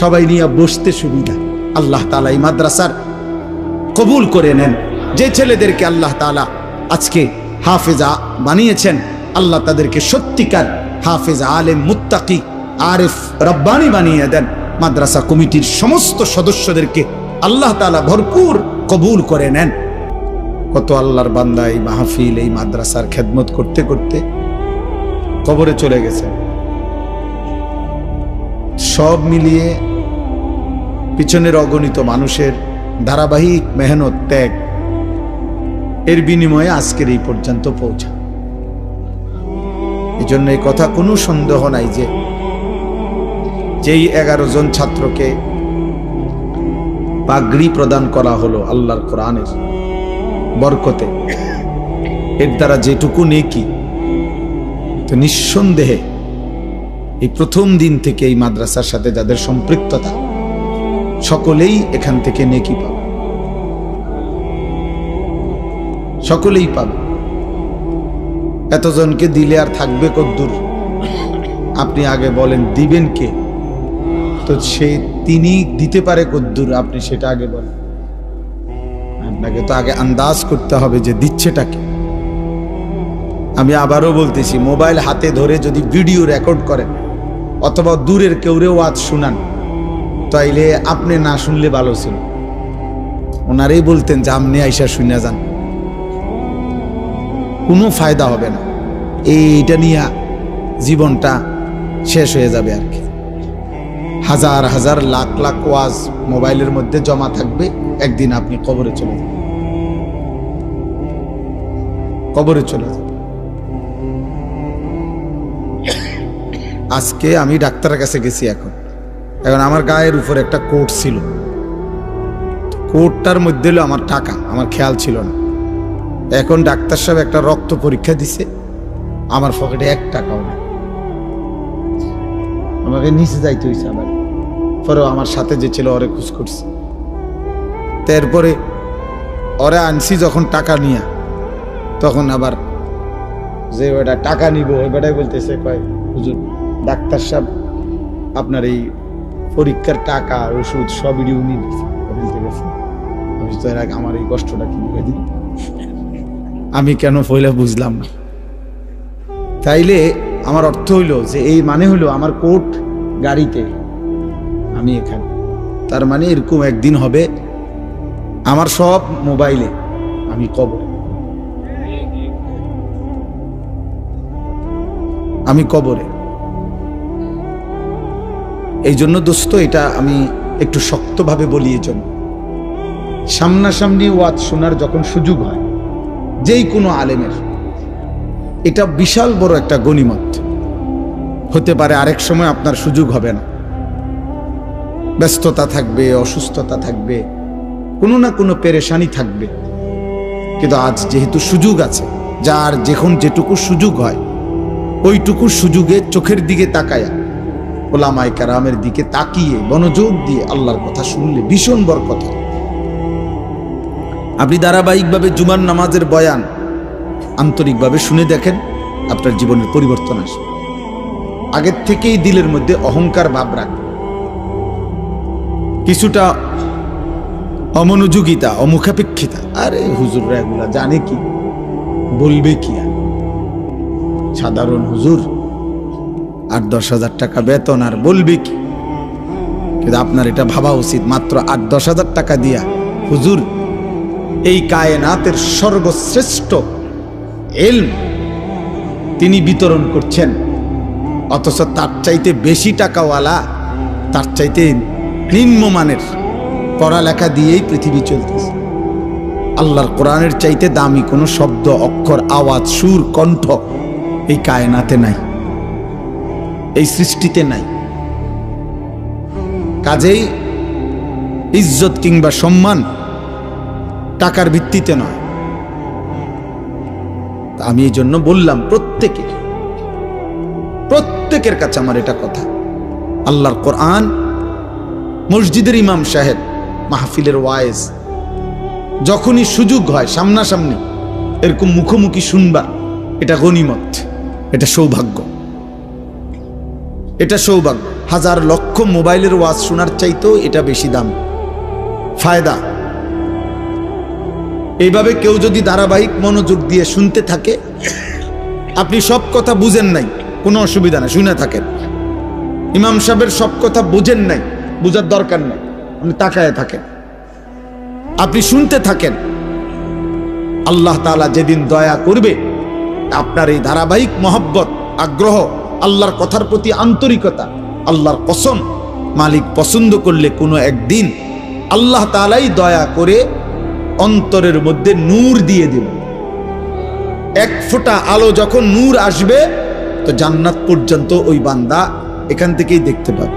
সবাই নিয়ে বসতে সুবিধা। আল্লাহ তাআলা এই মাদ্রাসার কবুল করে নেন। যে ছেলেদেরকে আল্লাহ তাআলা আজকে হাফেজা বানিয়েছেন, আল্লাহ তাদেরকে সত্যিকার হাফেজ, আলেম, মুত্তাকি, আরিফ, রব্বানি বানিয়ে দেন। মাদ্রাসা কমিটির সমস্ত সদস্যদেরকে আল্লাহ তাআলা ভরপুর কবুল করে নেন। কত আল্লাহর বান্দা এই মাহফিল, এই মাদ্রাসার খেদমত করতে করতে কবরে চলে গেছে। সব মিলিয়ে পিছনের অগণিত মানুষের ধারাবাহিক মেহনত, ত্যাগ, এর বিনিময়ে আজকের এই পর্যন্ত পৌঁছা। এই জন্য এই কথা কোনো সন্দেহ নাই যে যেই 11 জন ছাত্রকে পাগড়ি প্রদান করা হলো আল্লাহর কোরআনের বরকতে, এর দ্বারা যেটুকু নেকি, তো নিঃসন্দেহে এই প্রথম দিন থেকে এই মাদ্রাসার সাথে যাদের সম্পৃক্ততা, সকলেই এখান থেকে নেকি পাবে, সকলেই পাবে। এতজনকে দিলে আর থাকবে কদ্দুর? আপনি আগে বলেন, দিবেন কে? তো তিনি দিতে পারে কদ্দুর, আপনি সেটা আগে বলেন। আপনাকে তো আগে আন্দাজ করতে হবে যে দিচ্ছেটাকে। আমি আবারও বলতেছি, মোবাইল হাতে ধরে যদি ভিডিও রেকর্ড করেন অথবা দূরের কেউরে ওয়াজ শুনান, তাইলে আপনি না শুনলে ভালো ছিল। ওনারাই বলতেন যে আপনি আইসা শুনে যান, কোনো ফায়দা হবে না, এইটা নিয়ে জীবনটা শেষ হয়ে যাবে আর কি। হাজার হাজার লাখ লাখ ওয়াজ মোবাইলের মধ্যে জমা থাকবে, একদিন আপনি কবরে চলে যাবেন, কবরে চলে যাবেন। আজকে আমি ডাক্তারের কাছে গেছি, এখন আমার গায়ের উপর একটা কোট ছিল, কোটটার মধ্যে হলো আমার টাকা, আমার খেয়াল ছিল না। এখন ডাক্তার সাহেব একটা রক্ত পরীক্ষা দিছে, আমার পকেটে 1 টাকাও নেই। আমাকে নিচে যাইতে হয়েছে আবার, পরেও আমার সাথে যে ছিল ওরে খুশ করছে। তারপরে ওরে আনছি যখন টাকা নিয়ে, তখন আবার যে ওটা টাকা নিব ওই বেটাই বলতেছে, কয় হুজুর ডাক্তার সাহেব আপনার এই পরীক্ষার টাকা, ওষুধ সবই উনি দিচ্ছে। আমি তো এর আগে আমার এই কষ্টটা কি দিই, আমি কেন পয়লা বুঝলাম না। তাইলে আমার অর্থ হইল যে এই মানে হলো আমার কোট গাড়িতে, আমি এখানে। তার মানে এরকম একদিন হবে আমার সব মোবাইলে, আমি কবরে, আমি কবরে। এই জন্য দোস্ত, এটা আমি একটু শক্তভাবে বলি। এই জন্য সামনাসামনি ওয়াজ শোনার যখন সুযোগ হয় যেই কোনো আলেমের, এটা বিশাল বড় একটা গনিমত। হতে পারে আরেক সময় আপনার সুযোগ হবে না, ব্যস্ততা থাকবে, অসুস্থতা থাকবে, কোনো না কোনো পেরেশানি থাকবে, কিন্তু আজ যেহেতু সুযোগ আছে, যার যখন যেটুকু সুযোগ হয় ওইটুকু সুযোগে চোখের দিকে তাকায়া, ওলামায়ে কেরামের দিকে তাকিয়ে মনোযোগ দিয়ে আল্লাহর কথা শুনলে ভীষণ বরকত হয়। আপনি ধারাবাহিকভাবে জুমার নামাজের বয়ান আন্তরিকভাবে শুনে দেখেন, আপনার জীবনের পরিবর্তন আসবে। আগের থেকেই দিলের মধ্যে অহংকার ভাব রাখবে, কিছুটা অমনোযোগিতা, অমুখাপেক্ষিতা, আরে হুজুররা এগুলা জানে কি, বলবে কি, আর সাধারণ হুজুর 8-10 হাজার টাকা বেতন, আর বলবে কি। কিন্তু আপনার এটা ভাবা উচিত, মাত্র 8-10 হাজার টাকা দিয়া হুজুর এই কায়নাতের সর্বশ্রেষ্ঠ ইলম তিনি বিতরণ করছেন, অথচ তার চাইতে বেশি টাকাওয়ালা, তার চাইতে নিম্নমানের পড়ালেখা দিয়েই পৃথিবী চলতেছে। আল্লাহর কোরআনের চাইতে দামি কোনো শব্দ, অক্ষর, আওয়াজ, সুর, কণ্ঠ এই কায়নাতে নাই, এই সৃষ্টিতে নাই। কাজেই ইজ্জত কিংবা সম্মান টাকার ভিত্তিতে নয়। আমি এই জন্য বললাম প্রত্যেকের কাছে আমার এটা কথা, আল্লাহর কোরআন, মসজিদের ইমাম সাহেব, মাহফিলের ওয়াইজ, যখনই সুযোগ হয় সামনাসামনি এরকম মুখোমুখি শুনবা, এটা গনিমত, এটা সৌভাগ্য, এটা সৌভাগ্য। হাজার লক্ষ মোবাইলের ওয়াজ শোনার চাইতেও এটা বেশি দাম, ফায়দা। এইভাবে কেউ যদি ধারাবাহিক মনোযোগ দিয়ে শুনতে থাকে, আপনি সব কথা বুঝেন নাই, কোনো অসুবিধা নাই, শুনে থাকেন। ইমাম সাহেবের সব কথা বুঝেন নাই, বুঝার দরকার নাই, আপনি তাকায় থাকেন, আপনি শুনতে থাকেন। আল্লাহ তাআলা যেদিন দয়া করবে, আপনার এই ধারাবাহিক মহব্বত, আগ্রহ, আল্লাহর কথার প্রতি আন্তরিকতা, আল্লাহর কসম, মালিক পছন্দ করলে কোনো একদিন আল্লাহ তাআলাই দয়া করে অন্তরের মধ্যে নূর দিয়ে দিল। এক ফোঁটা আলো যখন নূর আসবে, তো জান্নাত পর্যন্ত ওই বান্দা এখান থেকেই দেখতে পাবে।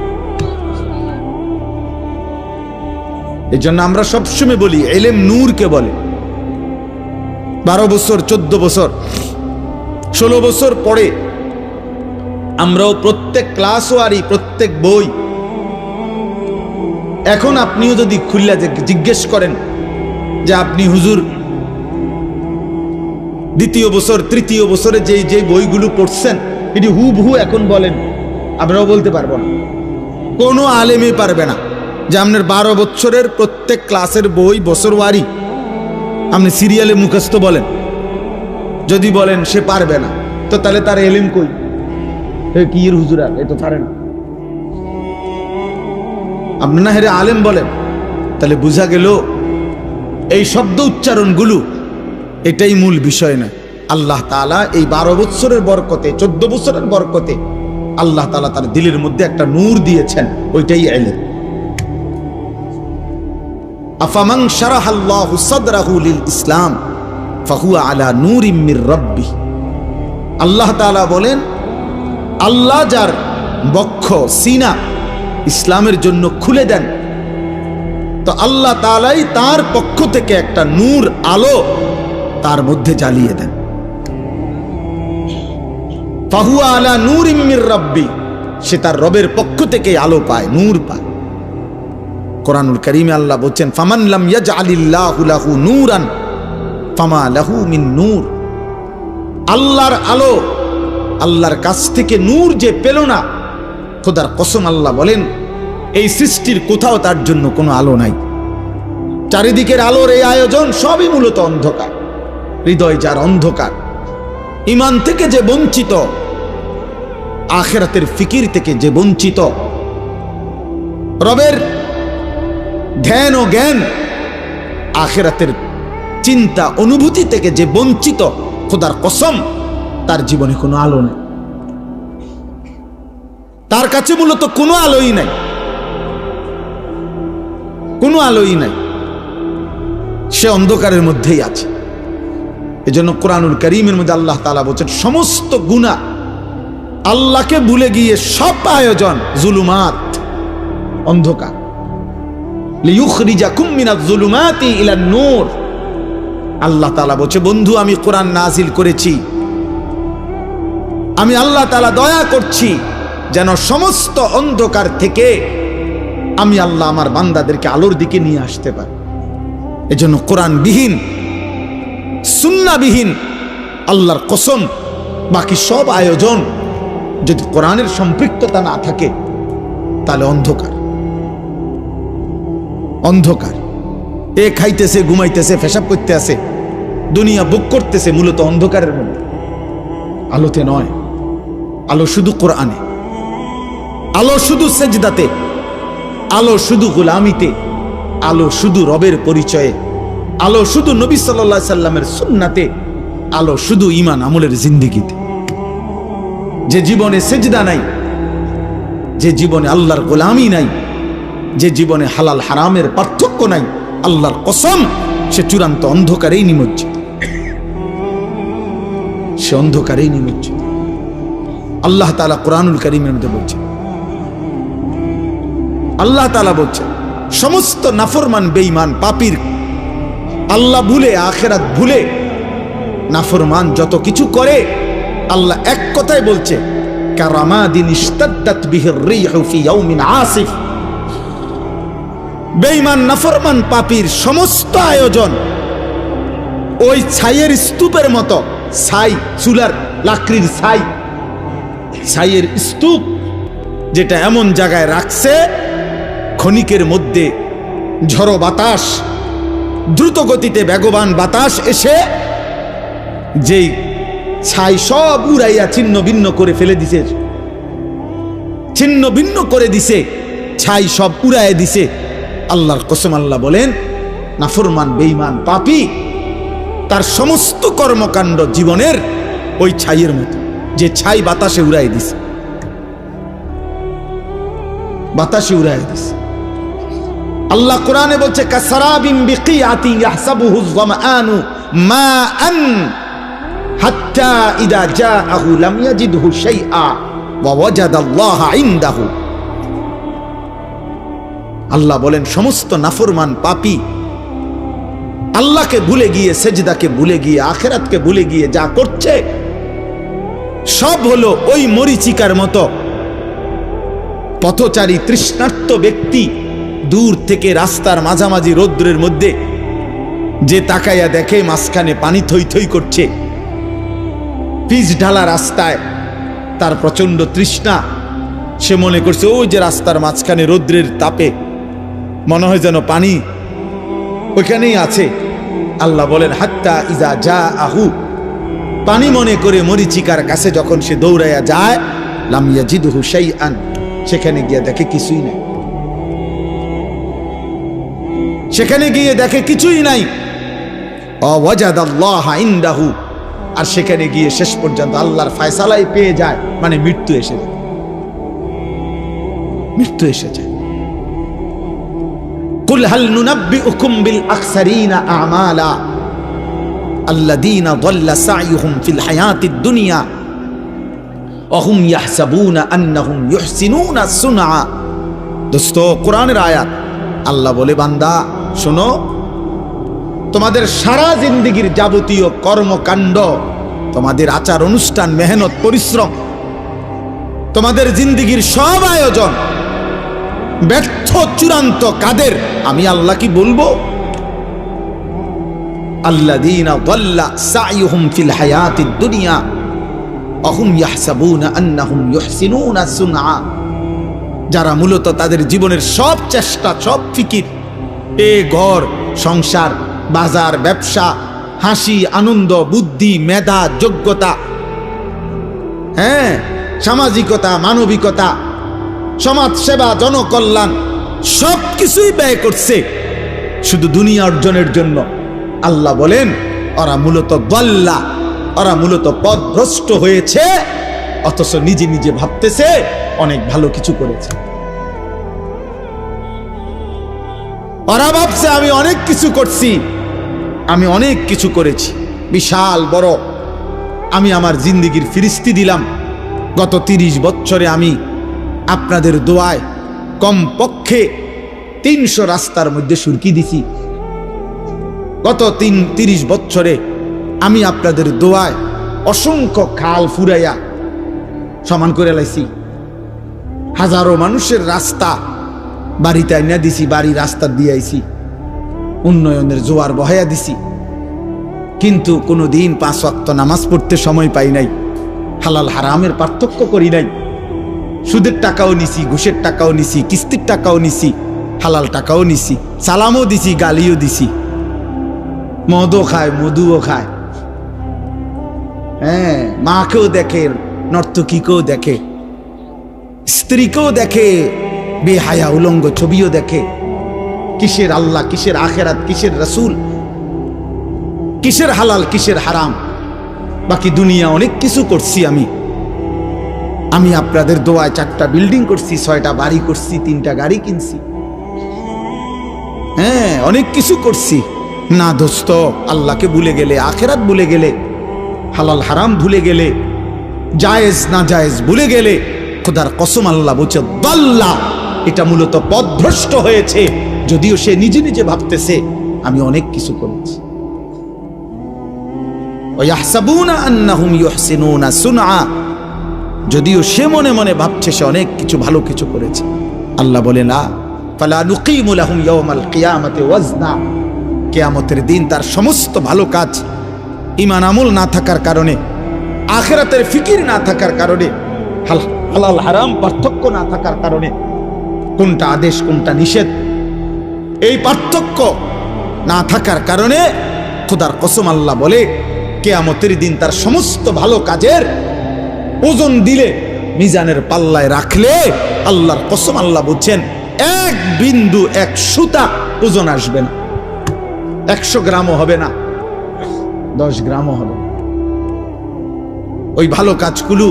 এই জন্য আমরা সবসময় বলি, ইলম নূরকে বলে। 12 বছর, 14 বছর, 16 বছর পরে আমরাও প্রত্যেক ক্লাসও আরি, প্রত্যেক বই। এখন আপনিও যদি খুললা জিজ্ঞেস করেন যে আপনি হুজুর দ্বিতীয় বছর, তৃতীয় বছরে যে বইগুলো পড়ছেন, এটি হুবহু এখন বলেন, আমরাও বলতে পারবো না, কোনো আলেমই পারবে না যে আপনার 12 বছরের প্রত্যেক ক্লাসের বই বছর ওয়ারি আপনি সিরিয়ালে মুখস্থ বলেন। যদি বলেন সে পারবে না, তো তাহলে তার এলিম কই? কি এর হুজুর, আর এ তো পারে না। আপনি না হেরে আলেম বলেন, তাহলে বোঝা গেল এই শব্দ উচ্চারণগুলো এটাই মূল বিষয় না। আল্লাহ তাআলা এই 12 বছরের বরকতে, 14 বছরের বরকতে আল্লাহ তাআলা তার দিলের মধ্যে একটা নূর দিয়েছেন, ওইটাই ইলম। আফামান শারাহাল্লাহু সাদরাহু লিল ইসলাম ফাহুয়া আলা নূরিম মির রাব্বিহ। আল্লাহ তাআলা বলেন, আল্লাহ যার বক্ষ, সিনা ইসলামের জন্য খুলে দেন, তো আল্লাহ তাআলাই তার পক্ষ থেকে একটা নূর, আলো তার মধ্যে জ্বালিয়ে দেন। ফাহুয়া আলা নূরিম মির রাব্বি, সে তার রবের পক্ষ থেকে আলো পায়, নূর পায়। কোরআনুল কারীমে আল্লাহ বলছেন, ফামান লাম ইয়াজআলিল্লাহু লাহু নূরান ফামা লাহু মিন নূর। আল্লাহর আলো, আল্লাহর কাছ থেকে নূর যে পেল না, খোদার কসম আল্লাহ বলেন এই সৃষ্টির কোথাও তার জন্য কোনো আলো নাই। চারিদিকের আলোর এই আয়োজন সবই মূলত অন্ধকার। হৃদয় যার অন্ধকার, ঈমান থেকে যে বঞ্চিত, আখিরাতের ফিকির থেকে যে বঞ্চিত, রবের ধ্যান ও জ্ঞান, আখিরাতের চিন্তা অনুভূতি থেকে যে বঞ্চিত, খোদার কসম তার জীবনে কোনো আলো নেই, তার কাছে মূলত কোনো আলোই নাই, কোনো আলোই নাই, সে অন্ধকারের মধ্যেই আছে। এজন্য কোরআনুল কারীমের মধ্যে আল্লাহ তাআলা বলেছেন সমস্ত গুনাহ, আল্লাহকে ভুলে গিয়ে সব আয়োজন জুলুমাত, অন্ধকার। লিইখরিজাকুম মিনাজ জুলুমাতি ইলান নূর। আল্লাহ তাআলা বলছে বন্ধু আমি কোরআন নাজিল করেছি, আমি আল্লাহ তাআলা দয়া করছি যেন সমস্ত অন্ধকার থেকে আমি আল্লাহ আমার বান্দাদেরকে আলোর দিকে নিয়ে আসতে পারি। এজন্য কোরআনবিহীন সুন্নাহবিহীন আল্লাহর কসম বাকি সব আয়োজন যদি কোরআনের সম্পৃক্ততা না থাকে তাহলে অন্ধকার, অন্ধকার। এ খাইতেছে, ঘুমাইতেছে, পেশাব করতে আছে, দুনিয়া বুক করতেছে, মূলত অন্ধকারের মধ্যে, আলোতে নয়। আলো শুধু কোরআনে, আলো শুধু সেজদাতে, আলো শুধু গোলামিতে, আলো শুধু রবের পরিচয়ে, আলো শুধু নবী সাল্লাল্লাহু আলাইহি সাল্লামের সুন্নাতে, আলো শুধু ঈমান আমলের জিন্দেগিতে। যে জীবনে সেজদা নাই, যে জীবনে আল্লাহর গোলামি নাই, যে জীবনে হালাল হারামের পার্থক্য নাই, আল্লাহর কসম সে চূড়ান্ত অন্ধকারেই নিমজ্জিত, সে অন্ধকারেই নিমজ্জিত। আল্লাহ তাআলা কোরআনুল কারীমের মধ্যে বলছেন, আল্লাহ তাআলা বলছেন সমস্ত নাফরমান বেঈমান পাপীর, আল্লাহ ভুলে আখিরাত ভুলে নাফরমান যত কিছু করে, আল্লাহ এক কথাই বলছে কারামাদিন ইশতাদ্দাত বিহির রিহু ফি ইয়াউমিন আসিফ। বেঈমান নাফরমান পাপীর সমস্ত আয়োজন ওই ছাইয়ের স্তূপের মতো, ছাই চুলার লাকড়ির ছাই, ছাইয়ের স্তূপ যেটা এমন জায়গায় রাখছে ক্ষণিকের মধ্যে ঝড়ো বাতাস, দ্রুত গতিতে বেগবান বাতাস এসে যেই ছাই সব উড়াইয়া ছিন্ন ভিন্ন করে ফেলে দিছে, ছিন্ন ভিন্ন করে দিছে, ছাই সব উড়াইয়া দিছে। আল্লাহর কসম আল্লাহ বলেন নাফরমান বেঈমান পাপী তার সমস্ত কর্মকাণ্ড জীবনের ওই ছাইয়ের মতো, যে ছাই বাতাসে উড়াই দিছে, বাতাসে উড়াই দিছে। আল্লাহ কোরআনে বলছে কাসারাবিন বিকিয়াতি ইয়াহসাবুহু যামআনু মাআন হাত্তা ইযা জাআহু লাম ইয়াজিদহু শাইআ ওয়া ওয়াজাদাল্লাহা ইনদাহু। আল্লাহ বলেন সমস্ত নাফরমান পাপী আল্লাহকে ভুলে গিয়ে, সেজদাকে ভুলে গিয়ে, আখিরাতকে ভুলে গিয়ে যা করছে সব হলো ওই মরিচিকার মতো। পথচারী তৃষ্ণার্ত ব্যক্তি দূর থেকে রাস্তার মাঝামাঝি রৌদ্রের মধ্যে যে তাকাইয়া দেখে মাঝখানে পানি থই থই করছে, পিচ ঢালা রাস্তায়, তার প্রচন্ড তৃষ্ণা, সে মনে করছে ওই যে রাস্তার মাঝখানে রৌদ্রের তাপে মনে হয় যেন পানি ওইখানেই আছে। আল্লাহ বলেন হাত্তা ইজা জাআহু, পানি মনে করে মরিচিকার কাছে যখন সে দৌড়াইয়া যায়, লাম ইয়াজিদহু শাইআন, সেখানে গিয়ে দেখে কিছুই নাই, সেখানে গিয়ে দেখে কিছুই নাই। ওয়াজাদাল্লাহা ইনদাহু, আর সেখানে গিয়ে শেষ পর্যন্ত আল্লাহর ফয়সালাই পেয়ে যায়, মানে মৃত্যু এসে যায়, মৃত্যু এসে যায়। কুল হাল নুনাব্বিউকুম বিল আখসারিনা আমালা আল্লাযীনা যাল্লা সা'য়ুহুম ফিল হায়াতিদ দুনিয়া ওয়া হুম ইয়াহসাবুনা আন্নাহুম ইউহসিনুনা সুনআ। দোস্ত কোরআনের আয়াত, আল্লাহ বলে বান্দা শোনো, তোমাদের সারা জিন্দেগীর যাবতীয় কর্মকাণ্ড, তোমাদের আচার অনুষ্ঠান, মেহনত পরিশ্রম, তোমাদের জিন্দেগীর সব আয়োজন ব্যর্থ চূড়ান্ত কাদের, আমি আল্লাহ কি বলবো? আল্লাযীনা যাল্লা সা'য়ুহুম ফিল হায়াতিদ দুনিয়া ওয়া হুম ইয়াহসাবুনা আন্নাহুম ইউহসিনুনা সুনআ। যারা মূলত তাদের জীবনের সব চেষ্টা, সব ফিকির, ঘর সংসার, বাজার, ব্যবসা, হাসি, আনন্দ, বুদ্ধি, মেধা, যোগ্যতা, সামাজিকতা, মানবিকতা, সমাজ সেবা, জনকল্যাণ, সব কিছুই ব্যয় করছে শুধু দুনিয়া অর্জনের জন্য। আল্লাহ বলেন ওরা মূলত দাল্লা, ওরা মূলত পথভ্রষ্ট হয়েছে, অথচ নিজে নিজে ভাবতেছে অনেক ভালো কিছু করেছে। ওরা ভাবছে আমি অনেক কিছু করছি, আমি অনেক কিছু করেছি, বিশাল বড়। আমি আমার জিন্দেগির ফিরিস্তি দিলাম। গত 30 বছরে আমি আপনাদের দোয়ায় কমপক্ষে 300 রাস্তার মধ্যে সুরকি দিছি। গত 30 বছরে আমি আপনাদের দোয়ায় অসংখ্য খাল ফুরাইয়া সমান করে লাইছি। হাজারো মানুষের রাস্তা বাড়িতে আইনা দিছি, বাড়ি রাস্তা দিয়ে আইছি, উন্নয়নের জোয়ার বহাইয়া দিছি। কিন্তু কোনোদিন 5 ওয়াক্ত নামাজ পড়তে সময় পাই নাই, হালাল হারামের পার্থক্য করি নাই। সুদের টাকাও নিছি, ঘুষের টাকাও নিছি, কিস্তির টাকাও নিছি, হালাল টাকাও নিছি, সালামও দিছি, গালিও দিছি, মদও খায়, মধুও খায়। হ্যাঁ, মাকেও দেখে, নর্তকীকেও দেখে, স্ত্রীকেও দেখে, বেহায়া উলঙ্গ ছবিও দেখে। কিসের আল্লাহ, কিসের আখেরাত, কিসের রাসূল, কিসের হালাল, কিসের হারাম। বাকি দুনিয়া অনেক কিছু করছি আমি আপনাদের দোয়ায় 4টা বিল্ডিং করছি, 6টা বাড়ি করছি, 3টা গাড়ি কিনছি। হ্যাঁ, অনেক কিছু করছি। না দোস্ত, আল্লাহকে ভুলে গেলে, আখেরাত ভুলে গেলে, হালাল হারাম ভুলে গেলে, জায়েজ না জায়েজ ভুলে গেলে, খোদার কসম আল্লাহ বলছে দাল্লা, এটা মূলত পথভ্রষ্ট হয়েছে। যদিও সে নিজে নিজে ভাবতেছে আমি অনেক কিছু করেছি। ওয়াহসাবুনা আন্নাহুম ইউহসিনুনা সুনআ, যদিও সে মনে মনে ভাবছে সে অনেক কিছু ভালো কিছু করেছে। আল্লাহ বলে না, ফালা নুকিমু লাহুম ইয়াওমাল কিয়ামাতি ওয়াজনা, কিয়ামতের দিন তার সমস্ত ভালো কাজ, ঈমান আমল না থাকার কারণে, আখিরাতের ফিকির না থাকার কারণে, হালাল হারাম পার্থক্য না থাকার কারণে, কোনটা আদেশ কোনটা নিষেধ এই পার্থক্য না থাকার কারণে খোদার কসম আল্লাহ বলে কিয়ামতের দিন তার সমস্ত ভালো কাজের ওজন দিলে, মিজানের পাল্লায় রাখলে, আল্লাহর কসম আল্লাহ বলছেন 1 বিন্দু 1 সুতা ওজন আসবে না। 100 গ্রামও হবে না, 10 গ্রামও হবে না। ওই ভালো কাজগুলো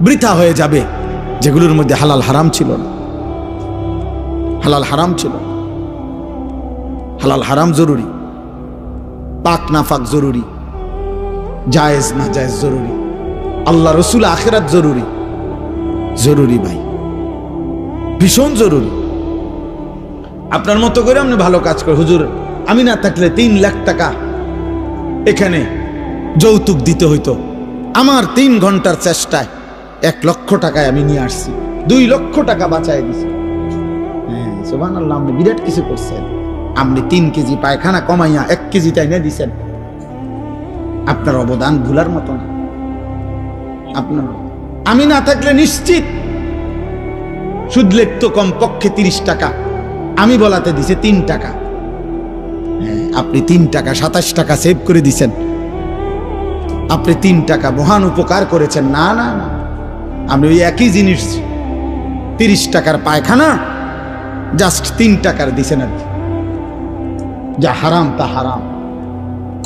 বৃথা হয়ে যাবে যেগুলোর মধ্যে হালাল হারাম ছিল না। হালাল হারাম ছিল, হালাল হারাম জরুরি, পাক না পাক জরুরি, জায়েজ না জায়েজ জরুরি, আল্লাহ রসুল আখিরাত জরুরি, জরুরি ভাই, ভীষণ জরুরি। আপনার মতো করে আপনি ভালো কাজ করে, হুজুর আমি না থাকলে 3 লাখ টাকা এখানে যৌতুক দিতে হইতো, আমার 3 ঘন্টার চেষ্টায় 1 লক্ষ টাকায় আমি নিয়ে আসছি, 2 লক্ষ টাকা বাঁচায় দিছি। হ্যাঁ, সুবহানাল্লাহ, আপনি বিরাট কিছু করছেন। আপনি 3 কেজি পায়খানা কমাইয়া 1 কেজি তাই না দিছেন। আপনার অবদান ভুলার মতো না। আপনার, আমি না থাকলে নিশ্চিত সুদ লিখতো কমপক্ষে 30 টাকা, আমি বলাতে দিছে 3 টাকা। আপনি 3 টাকা 27 টাকা সেভ করে দিছেন। আপনি 3 টাকা মহান উপকার করেছেন। না না না, আপনি ওই একই জিনিস 30 টাকার পায়খানা জাস্ট 3 টাকার দিছেন আর কি। যা হারাম তা হারাম।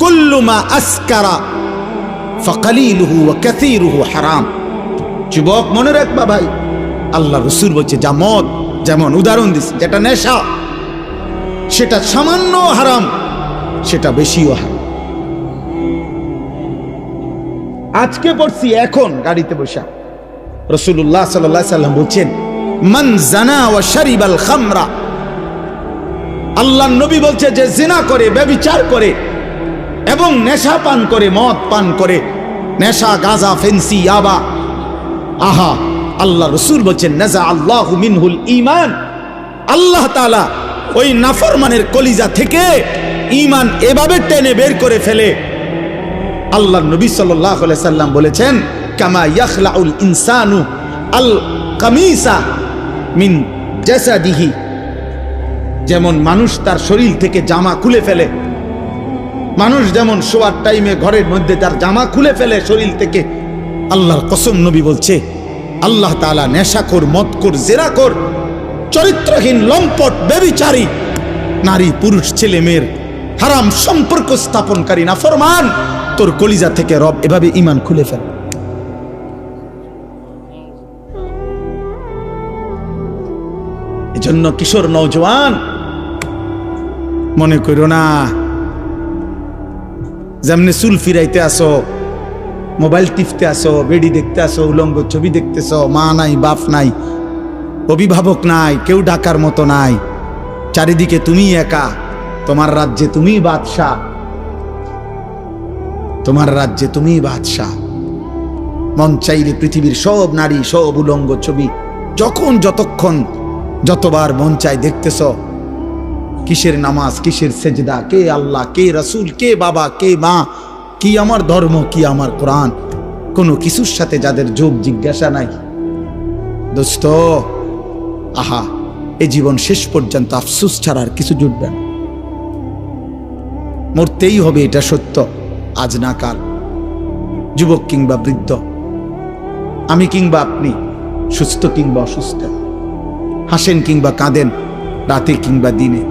কুল্লু মা আসকারা ফাকালিলুহু ওয়া কাসীরুহু হারাম। যুবক মনে রাখবা ভাই, আল্লাহ রাসূল বলছে যা মদ, যেমন উদাহরণ দিচ্ছে, যেটা নেশা সেটা সামান্য হারাম, সেটা বেশিও হারাম। আজকে পড়ছি এখন গাড়িতে বসা, রাসূলুল্লাহ সাল্লাল্লাহু আলাইহি সাল্লাম বলছেন মান জানা ওয়া শারিবাল খামরা, আল্লাহর নবী বলছে যে জিনা করে, ব্যভিচার করে এবং নেশা পান করে, মদ পান করে, নেশা, গাঁজা, ফেন্সি, ইয়াবা, আহা, আল্লাহ রাসূল বলছেন নাজা আল্লাহু মিনহুল ঈমান, আল্লাহ তাআলা ওই নাফরমানের কলিজা থেকে ঈমান এভাবে টেনে বের করে ফেলে। আল্লাহর নবী সাল্লাল্লাহু আলাইহি সাল্লাম বলেছেন কামা ইয়াখলাউল ইনসানু আল কামিসা মিন জাসাদিহি, যেমন মানুষ তার শরীর থেকে জামা খুলে ফেলে, মানুষ যেমন শোয়ার টাইমে ঘরের মধ্যে তার জামা খুলে ফেলে শরীর থেকে, আল্লাহর কসম নবী বলছে আল্লাহ তাআলা নেশাখোর, মদখোর, জেনাখোর চরিত্রহীন, লম্পট, ব্যভিচারী নারী, পুরুষ, ছেলে মেয়ের হারাম সম্পর্ক স্থাপনকারী নাফরমান, তোর কলিজা থেকে রব এভাবে ঈমান খুলে ফেল। এজন্য কিশোর নওজোয়ান, মনে করো না যেমনি চুল ফিরাইতে আসো, মোবাইল টিপতে আসো, বেডি দেখতে আসো, উলঙ্গ ছবি দেখতেছ, মা নাই, বাপ নাই, অভিভাবক নাই, কেউ ডাকার মতো নাই, চারিদিকে তুমি একা, তোমার রাজ্যে তুমি বাদশাহ, তোমার রাজ্যে তুমি বাদশাহ। মন চাইলে পৃথিবীর সব নারী, সব উলঙ্গ ছবি যখন, যতক্ষণ, যতবার মন চাই দেখতেছ। কিসের নামাজ, কিসের সেজদা, কে আল্লাহ, কে রাসূল, কে বাবা, কে মা, কি আমার ধর্ম, কি আমার কোরআন, কোনো কিছুর সাথে যাদের যোগ জিজ্ঞাসা নাই। দোস্ত, আহা, এ জীবন শেষ পর্যন্ত আফসোস ছাড়া আর কিছু জুটবে না। মরতেই হবে, এটা সত্য, আজ না কাল। যুবক কিংবা বৃদ্ধ, আমি কিংবা আপনি, সুস্থ কিংবা অসুস্থ, হাসেন কিংবা কাঁদেন, রাতে কিংবা দিনে,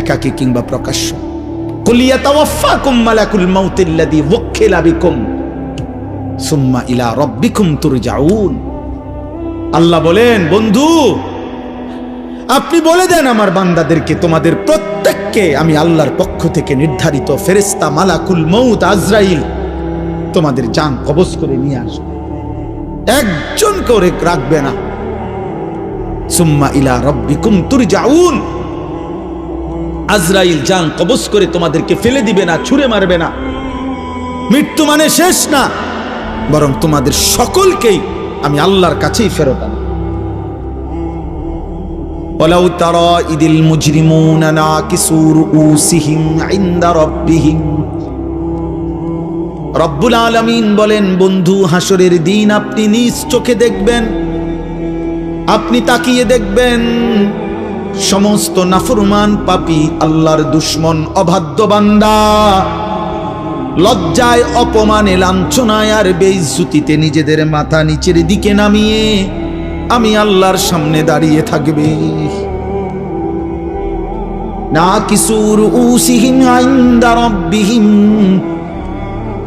একাকী কিংবা প্রকাশ্য। কুল ইয়াতাওয়াফাকুম মালাকুল মাউতিল্লাযী ওয়াক্কিলা বিকুম সুম্মা ইলা রাব্বিকুম তুরজাউন। আল্লাহ বলেন, বন্ধু আপনি বলে দেন আমার বান্দাদেরকে, তোমাদের প্রত্যেককে আমি আল্লাহর পক্ষ থেকে নির্ধারিত ফেরেশতা মালাকুল মউত আজরাইল তোমাদের জান কবজ করে নিয়ে আসবে, একজন করে রাখবে না। সুম্মা ইলা রাব্বিকুম তুরজাউন, আজরাইল জান কবজ করে তোমাদেরকে ফেলে দিবে না, ছুঁড়ে মারবে না। মৃত্যু মানে শেষ না, বরং তোমাদের সকলকেই আমি আল্লাহর কাছেই ফেরত আনব। ওয়ালাউ তারা ইদিল মুজরিমুনা নাকিসু রুউসিহিম ইনদা রাব্বিহিম। রব্বুল আলামিন বলেন, বন্ধু হাসরের দিন আপনি নিজ চোখে দেখবেন, আপনি তাকিয়ে দেখবেন সমস্ত নাফরমান পাপী, আল্লাহর দুশমন, অবাধ্য বান্দা লজ্জায়, অপমানে, লাঞ্ছনায় আর বেইজ্জতিতে নিজেদের মাথা নিচের দিকে নামিয়ে আমি আল্লাহর সামনে দাঁড়িয়ে থাকবে। নাকিসু রুউসিহিম ইনদা রাব্বিহিম,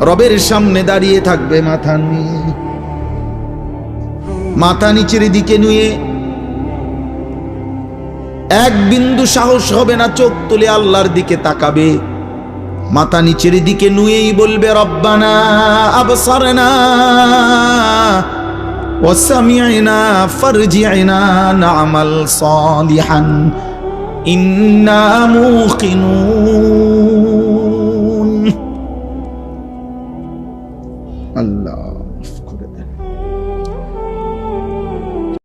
রবের সামনে দাঁড়িয়ে থাকবে মাথা নিয়ে, মাথা নিচের দিকে নুয়ে, এক বিন্দু সাহস হবে না চোখ তুলে আল্লাহর দিকে তাকাবে। মাথা নিচের দিকে নুয়েই বলবে, রব্বানা আবসারনা ওয়া সামি'না ফারজি'না না'মাল সালিহান ইন্না মুকিনুন। আল্লাহ।